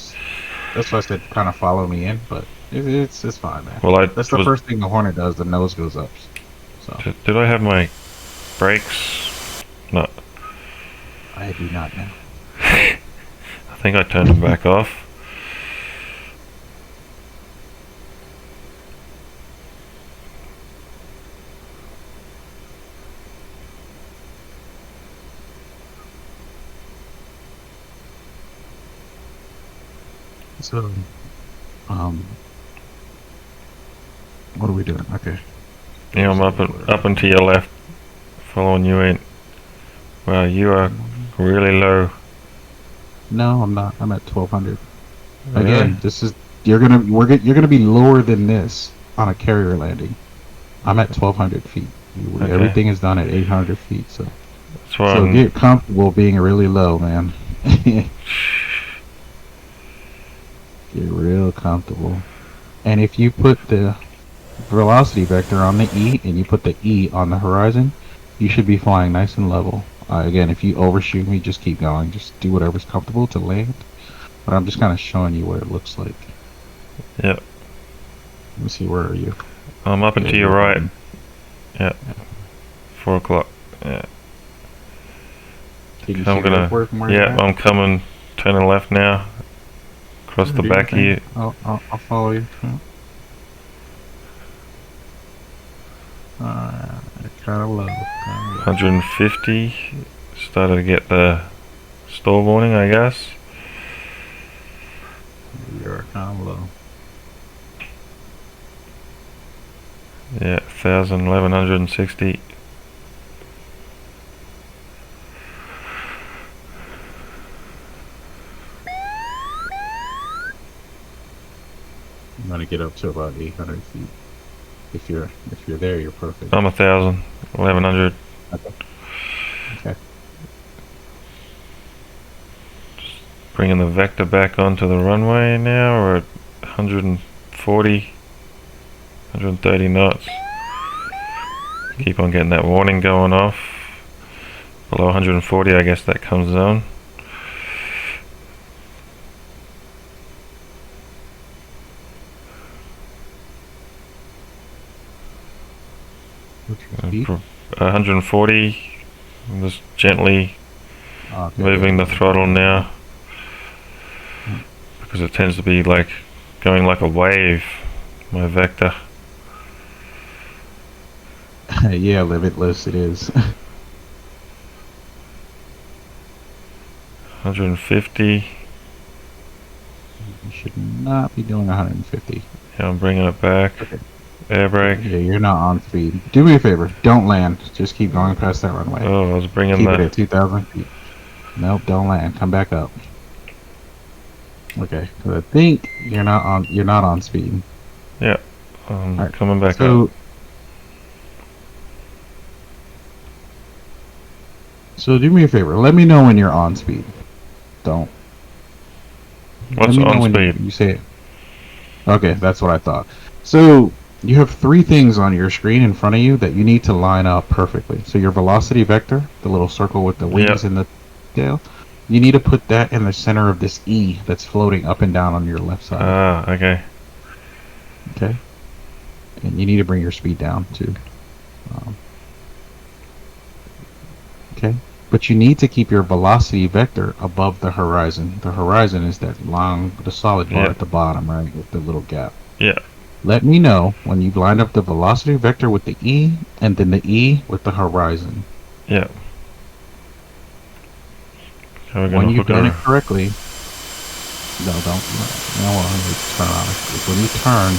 That's why I said kind of follow me in, but it's fine, man. well, That's the first thing the Hornet does. The nose goes up. So did I have my brakes? No. I do not know. I think I turned them back off. So, what are we doing? Okay. Yeah, I'm up and to your left, following you in. Wow, you are really low. No, I'm not. I'm at 1200. Really? Again, this is you're gonna be lower than this on a carrier landing. I'm at 1200 feet. Okay. Everything is done at 800 feet. So That's why get comfortable being really low, man. Get real comfortable. And if you put the velocity vector on the E and you put the E on the horizon, you should be flying nice and level. Again, if you overshoot me, just keep going. Just do whatever's comfortable to land. But I'm just kind of showing you what it looks like. Yep. Let me see, where are you? I'm up and to your right. Yeah. 4 o'clock. Yeah. Can you I'm see gonna. airport from where you're Yeah, at? I'm coming. Turning left now. Across the Do your back of you. thing. I'll follow you. Kind of low. 150. Started to get the stall warning, I guess. You're kind of low. Yeah, 1,000, 1,160. I'm gonna get up to about 800 feet. If you're there, you're perfect. I'm 1,000, 1,100. Okay. Just bringing the vector back onto the runway now. We're at 140, 130 knots. Keep on getting that warning going off. Below 140, I guess that comes down. Feet? 140. I'm just gently Okay. moving the throttle now, because it tends to be like going like a wave, my vector. Yeah, limitless it is. 150. You should not be doing 150. Yeah, I'm bringing it back. Okay. Air brake. Yeah, you're not on speed. Do me a favor. Don't land. Just keep going past that runway. Oh, I was bringing Keep it the. at 2,000 feet. Nope, don't land. Come back up. Okay, because I think you're not on speed. Yeah, I'm Alright, coming back So, up. so do me a favor. Let me know when you're on speed. Don't. Let What's me know on when speed? You say it. Okay, that's what I thought. So you have 3 things on your screen in front of you that you need to line up perfectly. So your velocity vector, the little circle with the wings and the tail, you need to put that in the center of this E that's floating up and down on your left side. Ah, okay. Okay. And you need to bring your speed down too. Okay. But you need to keep your velocity vector above the horizon. The horizon is that the solid bar at the bottom, right, with the little gap. Yeah. Let me know when you've lined up the velocity vector with the E and then the E with the horizon. Yeah. So we're When gonna you've hook done her. it correctly, No, don't. No, well, you turn around. When you turn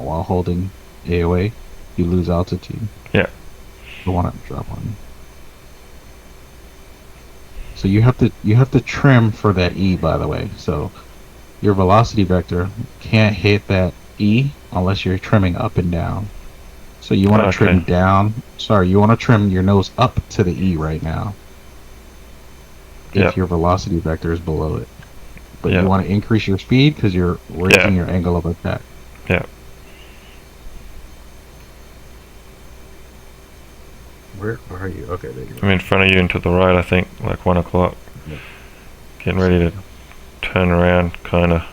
while holding AOA, you lose altitude. Yeah. You want to drop on you. So you have to trim for that E, by the way. So your velocity vector can't hit that E unless you're trimming up and down. So you want to trim Okay. down. Sorry, you want to trim your nose up to the E right now. If Yep. your velocity vector is below it, but you Yep. want to increase your speed because you're raising your angle of attack. Yep. Where are you? Okay, there you I'm in front of you and to the right, I think, like 1 o'clock. Yeah. Getting ready to turn around, kinda.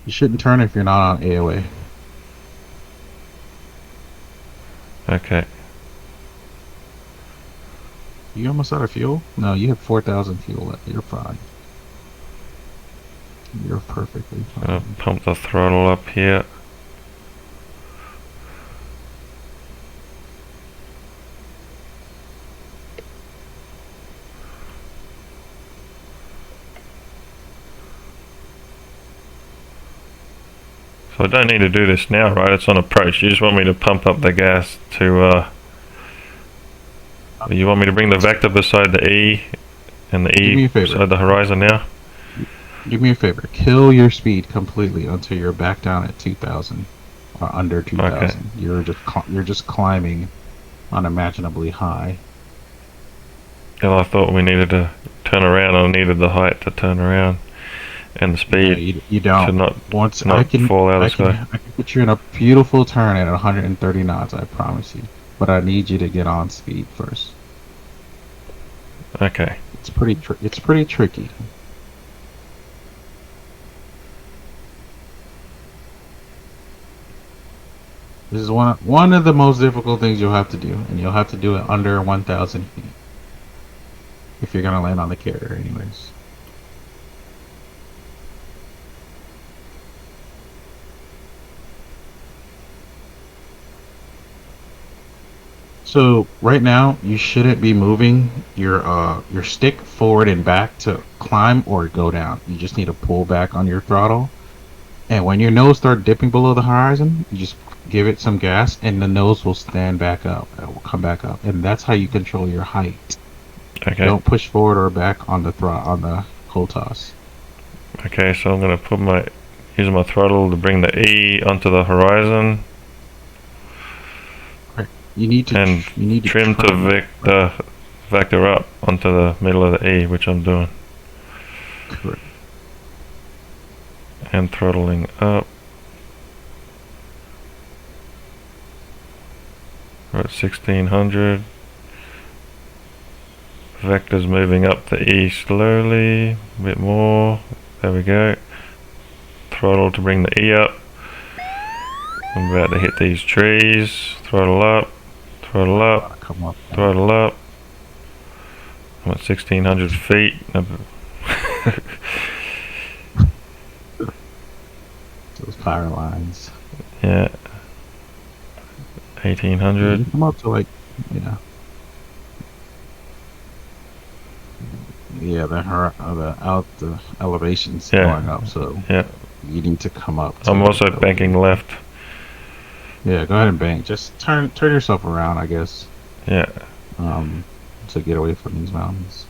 You shouldn't turn if you're not on AOA. Okay. You almost out of fuel? No, you have 4,000 fuel left. You're fine. You're perfectly Gonna fine. pump the throttle up here. So I don't need to do this now, right? It's on approach. You just want me to pump up the gas to, you want me to bring the vector beside the E and the Do me E a favor. beside the horizon now? Do me a favor. Kill your speed completely until you're back down at 2,000 or under 2,000. You're just climbing unimaginably high. And I thought we needed to turn around. I needed the height to turn around and the No, speed you don't. to not Once not I can, fall out of the I sky. can put you in a beautiful turn at 130 knots. I promise you. But I need you to get on speed first. Okay. It's pretty tricky. This is one of the most difficult things you'll have to do, and you'll have to do it under 1,000 feet if you're gonna land on the carrier, anyways. So right now you shouldn't be moving your stick forward and back to climb or go down. You just need to pull back on your throttle, and when your nose start dipping below the horizon, you just give it some gas, and the nose will stand back up. It will come back up, and that's how you control your height. Okay. Don't push forward or back on the hold toss. Okay, so I'm gonna use my throttle to bring the E onto the horizon You need to and trim the vector up onto the middle of the E, which I'm doing. Correct. And throttling up. We're at 1600. Vector's moving up the E slowly, a bit more. There we go. Throttle to bring the E up. I'm about to hit these trees. Throttle up, throttle up, Come up. throttle up. I'm at 1600 feet. Those power lines. Yeah. You 1800. come up to like, yeah. Yeah, the elevation's Yeah. going up, so Yeah. you need to come up. To I'm also the banking left. Yeah, go ahead and bank. Just turn yourself around, I guess. Yeah. To get away from these mountains.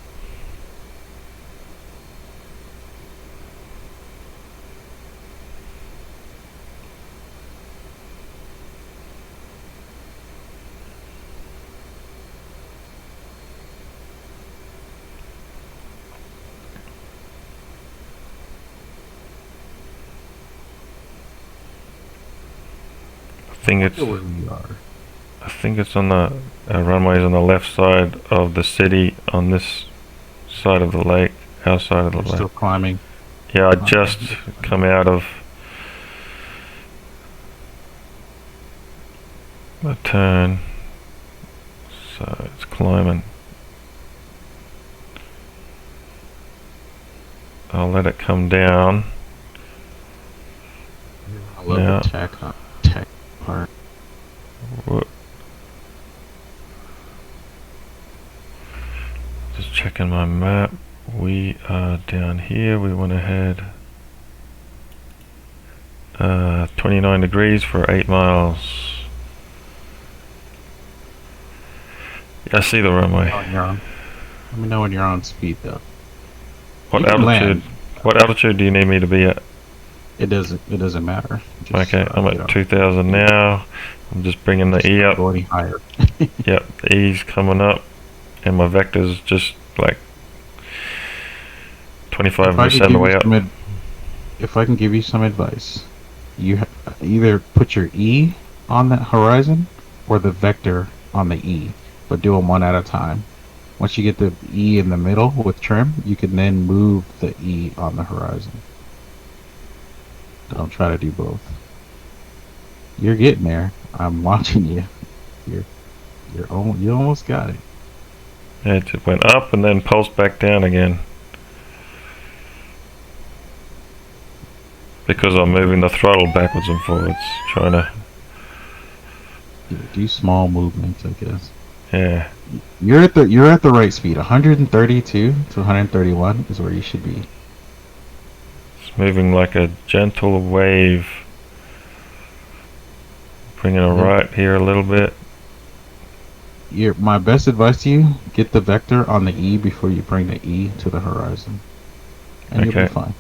Where we are. I think it's on the runway's on the left side of the city, on this side of the lake, our side of the We're lake. still climbing. Yeah, I just come out of the turn, so it's climbing. I'll let it come down. I love Yeah. the tech part. Just checking my map. We are down here. We want to head 29 degrees for 8 miles. Yeah, I see the runway. Let me know when you're on speed though. What You can altitude? land. What altitude do you need me to be at? It doesn't matter. Just, Okay, I'm you know, at 2,000 now. I'm just bringing the E don't up. go any higher. Yep, the E's coming up, and my vector's just like 25% of the way up. If I can give you some advice, you either put your E on the horizon or the vector on the E, but do them one at a time. Once you get the E in the middle with trim, you can then move the E on the horizon. Don't try to do both. You're getting there. I'm watching you. You almost got it. Yeah, it just went up and then pulsed back down again. Because I'm moving the throttle backwards and forwards, trying to, Do small movements, I guess. yeah. You're at the right speed. 132 to 131 is where you should be. It's moving like a gentle wave. Bringing it right here a little bit. My best advice to you: get the vector on the E before you bring the E to the horizon, and you'll be Okay. fine.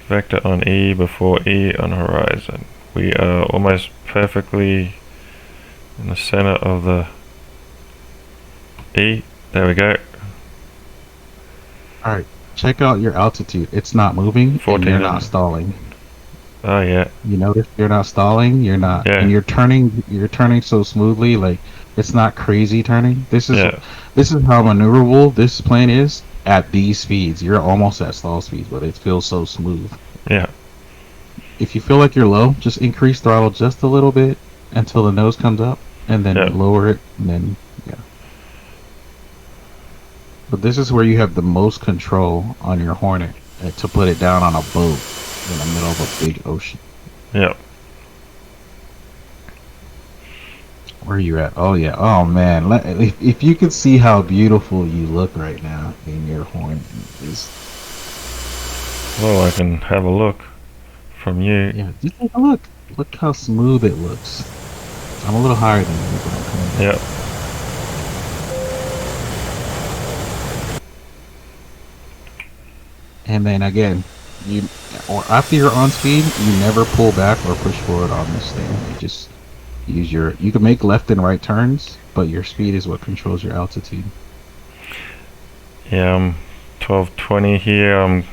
Vector on E before E on horizon. We are almost perfectly in the center of the E. There we go. All right, check out your altitude. It's not moving, and 14. you're not stalling. Oh yeah. You notice you're not stalling. You're not, Yeah. and you're turning so smoothly. Like it's not crazy turning. This is Yeah. how maneuverable this plane is at these speeds. You're almost at stall speeds, but it feels so smooth. Yeah. If you feel like you're low, just increase throttle just a little bit until the nose comes up, and then Yeah. lower it, and then yeah. But this is where you have the most control on your Hornet to put it down on a boat in the middle of a big ocean. Yeah. Where are you at? Oh yeah. Oh man. If you could see how beautiful you look right now in your Hornet, is Well, I can have a look from you. yeah. Just take a look. Look how smooth it looks. I'm a little higher than you, but I'm coming back. Yeah. And then again, or after you're on speed, you never pull back or push forward on this thing. You just use you can make left and right turns, but your speed is what controls your altitude. Yeah, I'm 1220 here. I'm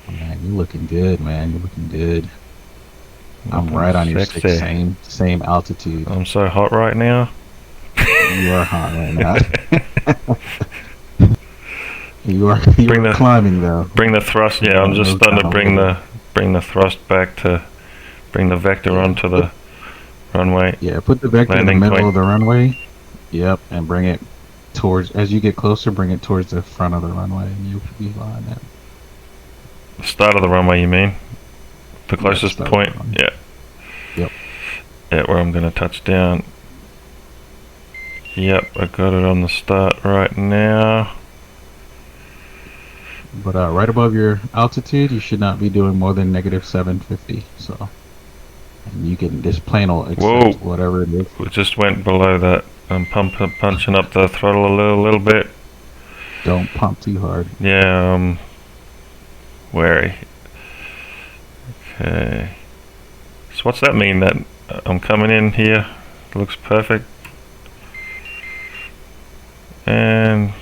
Man, you're looking good, man. You're looking good. I'm looking right on your sexy. same altitude. I'm so hot right now. You are hot right now. you are Bring the- climbing though. Bring the thrust. Yeah, I'm just No starting to doubt. bring the thrust back to bring the vector onto the runway. Yeah, put the vector in the Landing middle point. of the runway. Yep, and bring it towards. As you get closer, bring it towards the front of the runway, and you'll be fine. Then. The start of the runway, you mean? The closest start of point. the runway. Yeah. Yep. Yeah, where I'm gonna touch down. Yep, I got it on the start right now. But right above your altitude, you should not be doing more than -750. So, and you can this plane will accept Whoa. whatever it is. We just went below that. I'm punching up the throttle a little bit. Don't pump too hard. Yeah, I'm wary. Okay. So what's that mean? That I'm coming in here? Looks perfect. And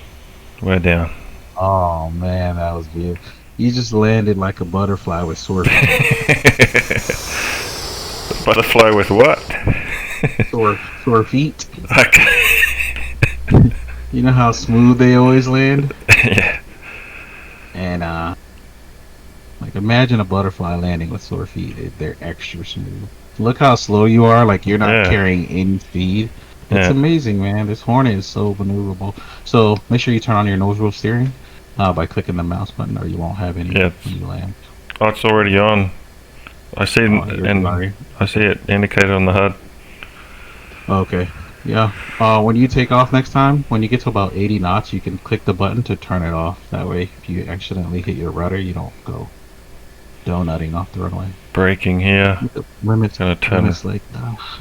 we're down. Oh man, that was beautiful. You just landed like a butterfly with sore feet. Butterfly with what? sore feet. Okay. You know how smooth they always land? Yeah. And like imagine a butterfly landing with sore feet. They're extra smooth. Look how slow you are. Like you're not Yeah. carrying any speed. It's Yeah. amazing, man. This Hornet is so maneuverable. So make sure you turn on your nose wheel steering by clicking the mouse button, or you won't have any Yeah. when you land. Oh, it's already on. I see, Oh, you're and sorry. I see it indicated on the HUD. Okay. Yeah. When you take off next time, when you get to about 80 knots, you can click the button to turn it off. That way, if you accidentally hit your rudder, you don't go donutting off the runway. Braking here. Limits. Gonna turn Limits like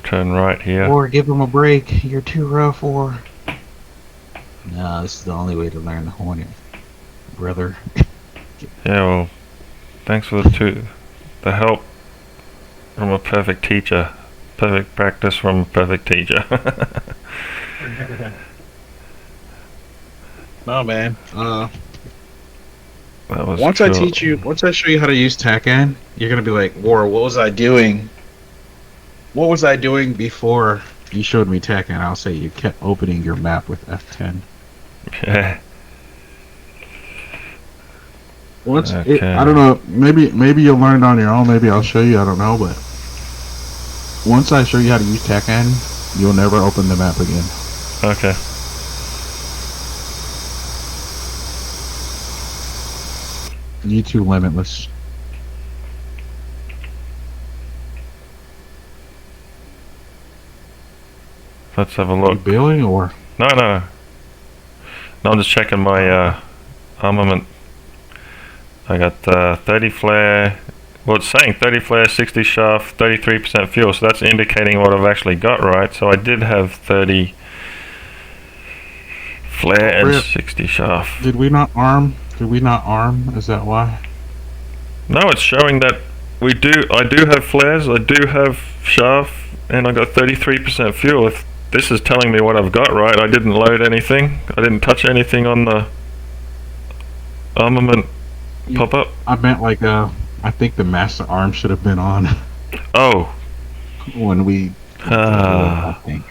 turn right here. or give them a break. You're too rough. Or no, this is the only way to learn the Hornet, brother. Yeah, well, thanks for the help from a perfect teacher. Perfect practice from a perfect teacher. No, man. That was Once cool. once I show you how to use TACAN, you're gonna be like, "War, what was I doing? What was I doing before you showed me TACAN?" I'll say you kept opening your map with F10. Yeah. Okay. I don't know. Maybe you'll learn it on your own. Maybe I'll show you. I don't know, but once I show you how to use TACAN, you'll never open the map again. Okay. U2 limitless. Let's have a You look. bailing or? No, no. No, I'm just checking my armament. I got 30 flare. Well, it's saying 30 flare, 60 shaft, 33% fuel. So that's indicating what I've actually got, right? So I did have 30 flare and Rip. 60 shaft. Did we not arm? Is that why? No, it's showing that I do have flares, I do have shaft, and I got 33% fuel. If this is telling me what I've got, right? I didn't load anything. I didn't touch anything on the armament pop-up. I meant like I think the master arm should have been on Oh. when we. I think.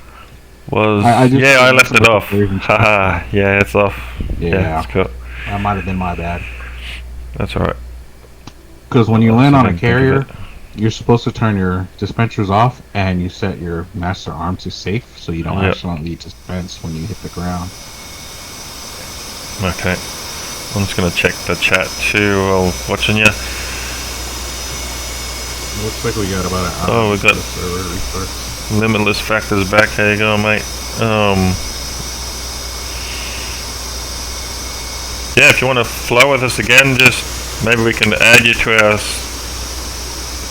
I just- I left it off. version. Haha, yeah, it's off. Yeah. it's cool. That might have been my bad. That's alright. Because when you Well, land so on I a didn't think of carrier, you're supposed to turn your dispensers off and you set your master arm to safe so you don't Yep. accidentally dispense when you hit the ground. Okay. I'm just gonna check the chat too while watching you. Looks like we got about an hour. Oh, we got- for the server restarts. Limitless factors back. How you going, mate? Yeah, if you want to flow with us again, just maybe we can add you to our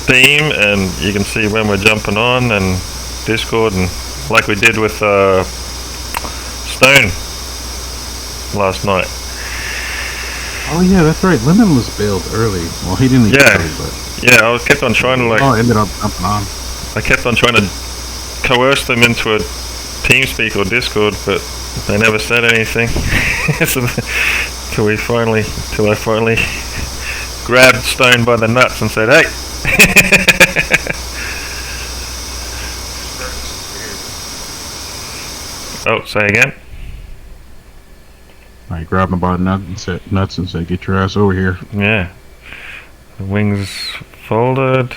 theme, and you can see when we're jumping on and Discord, and like we did with Stone last night. Oh yeah, that's right. Lemon was bailed early. Well, he didn't leave Yeah. early, but Yeah, I kept on trying to ended up jumping on. I kept on trying to coerce them into a TeamSpeak or Discord, but they never said anything. So, till I finally grabbed Stone by the nuts and said, "Hey." Oh, say again. I grabbed him by the nuts and said, "Get your ass over here." Yeah. The wings folded.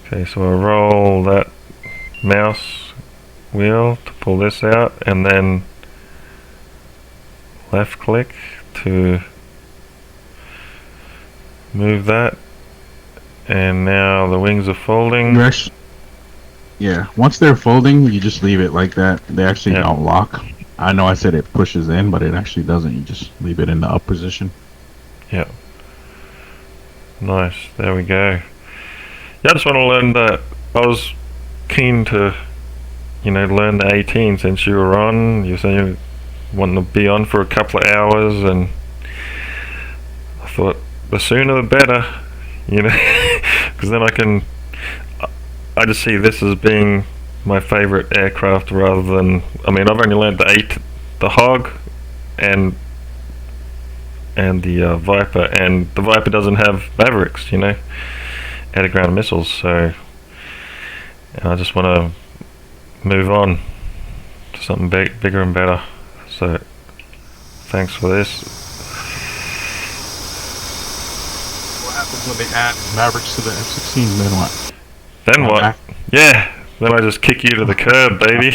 Okay, so I roll that mouse wheel to pull this out, and then left click to move that, and now the wings are folding. You actually, yeah. Once they're folding, you just leave it like that. They actually Yeah. don't lock. I know I said it pushes in, but it actually doesn't. You just leave it in the up position. Yeah. Nice. There we go. Yeah, I just want to learn that. I was keen to, learn the 18 since you were on. You said you wanted to be on for a couple of hours, and I thought the sooner the better, because then I just see this as being my favorite aircraft rather than, I've only learned the Hog and the Viper, and the Viper doesn't have Mavericks, anti-ground missiles, so I just want to move on to something bigger and better. So thanks for this. What happens when they add Mavericks to the F-16? Then what? Then what? Back? Yeah, then I just kick you to the curb, baby.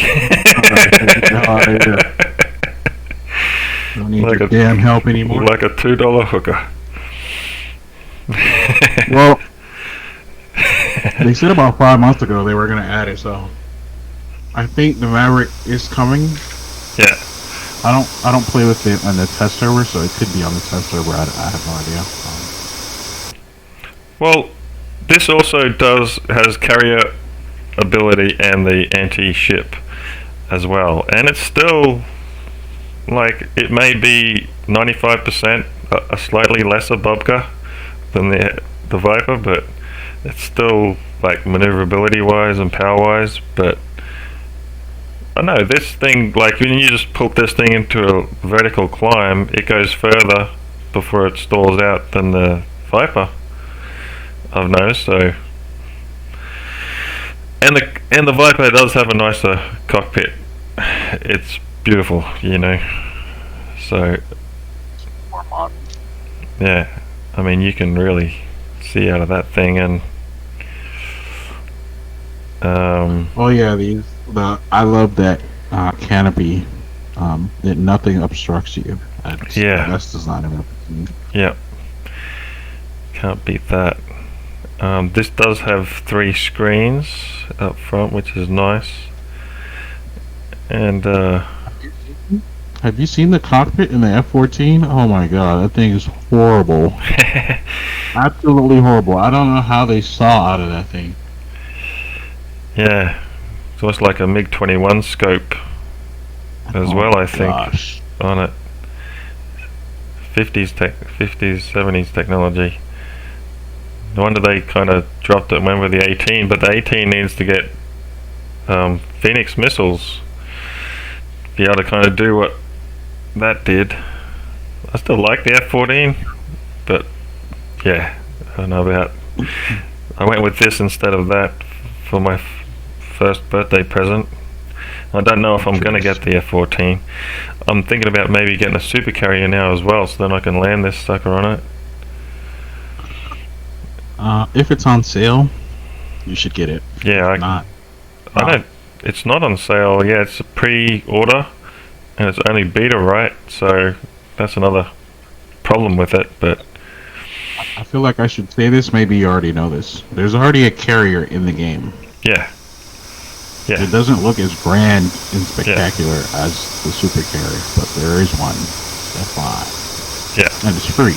Don't need Like your a- damn help anymore. Like a $2 hooker. Well, they said about 5 months ago they were gonna add it, so I think the Maverick is coming. Yeah. I don't play with it on the test server, so it could be on the test server. I have no idea. Well, this also has carrier ability and the anti-ship as well, and it's still like it may be 95% a slightly lesser Bobka than the Viper, but it's still like maneuverability wise and power wise. But I know this thing, like when you just put this thing into a vertical climb, it goes further before it stalls out than the Viper, I've noticed. So, and the Viper does have a nicer cockpit. It's beautiful, you know. So, More modern. yeah, I mean you can really see out of that thing, and Oh yeah, I love that canopy. That nothing obstructs you. That's Yeah. the best design I've ever seen. yeah, can't beat that. This does have 3 screens up front, which is nice. And Have you seen the cockpit in the F-14? Oh my god, that thing is horrible. Absolutely horrible. I don't know how they saw out of that thing. yeah, it's almost like a MiG-21 scope as Oh well, my I think, gosh. on it. 50s, 70s technology. No wonder they kind of dropped it and went with the 18, but the 18 needs to get Phoenix missiles, be able to kind of do what that did. I still like the F-14, but yeah, I don't know about. I went with this instead of that for my first birthday present. I don't know if I'm going to get the F-14. I'm thinking about maybe getting a super carrier now as well, so then I can land this sucker on it. If it's on sale, you should get it. Yeah, I don't. It's not on sale. Yeah, it's a pre-order, and it's only beta, right? So that's another problem with it. But I feel like I should say this. Maybe you already know this. There's already a carrier in the game. yeah, yeah, It doesn't look as grand and spectacular as the super carrier, but there is one. FYI. yeah, And it's free.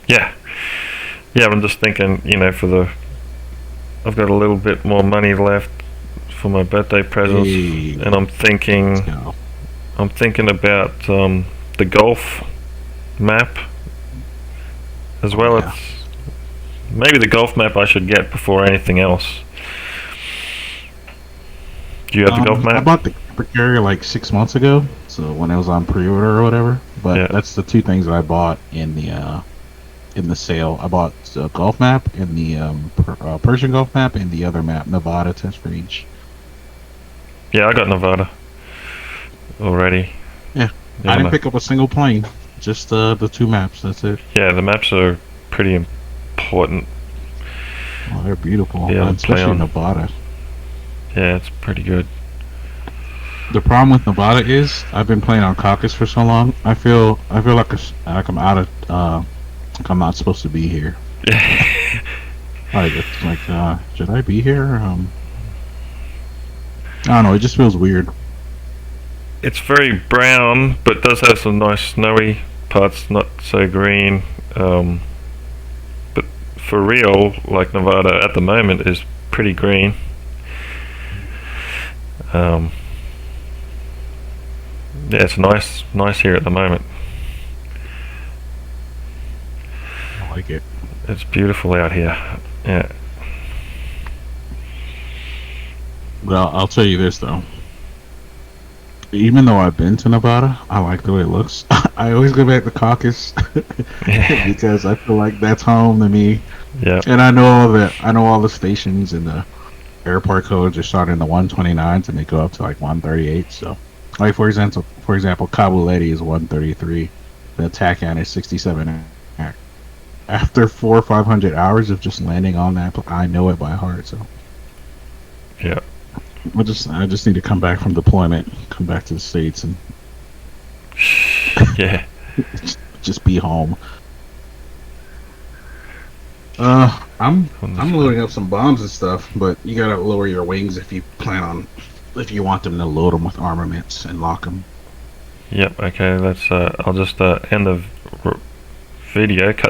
yeah, yeah. I'm just thinking, you know, I've got a little bit more money left for my birthday presents, Hey. and I'm thinking You know, about the golf map as well. Yeah. It's maybe the golf map I should get before anything else. Do you have the golf I map? bought the super carrier like 6 months ago, so when it was on pre-order or whatever. But Yeah. that's the 2 things that I bought in the sale. I bought the golf map and the Persian golf map and the other map, Nevada Test Range. Yeah, I got Nevada already. Yeah. Yeah, I didn't no- pick up a single plane, just the 2 maps. That's it. yeah, the maps are pretty important. Oh, they're beautiful, Yeah, especially play on. Nevada. Yeah, it's pretty good. The problem with Nevada is I've been playing on Caucus for so long. I feel like I'm out of like I'm not supposed to be here. Like it's like should I be here? I don't know. It just feels weird. It's very brown, but does have some nice snowy parts, not so green. But for real, like Nevada at the moment is pretty green. Yeah, it's nice here at the moment. I like it. It's beautiful out here. Yeah. Well, I'll tell you this though. Even though I've been to Nevada, I like the way it looks. I always go back to Caucus because I feel like that's home to me. Yeah. And I know all the stations and the airport codes are starting in the 129s and they go up to like 138. So, like for example, Kabuleti is 133. The Takan is 67. After 400 or 500 hours of just landing on that, I know it by heart. So, Yeah. I just need to come back from deployment, come back to the States, and Yeah. just be home. I'm on this I'm one. loading up some bombs and stuff, but you gotta lower your wings if you want them to load them with armaments and lock them. Yep. Okay. Let's. I'll just end the video. Cut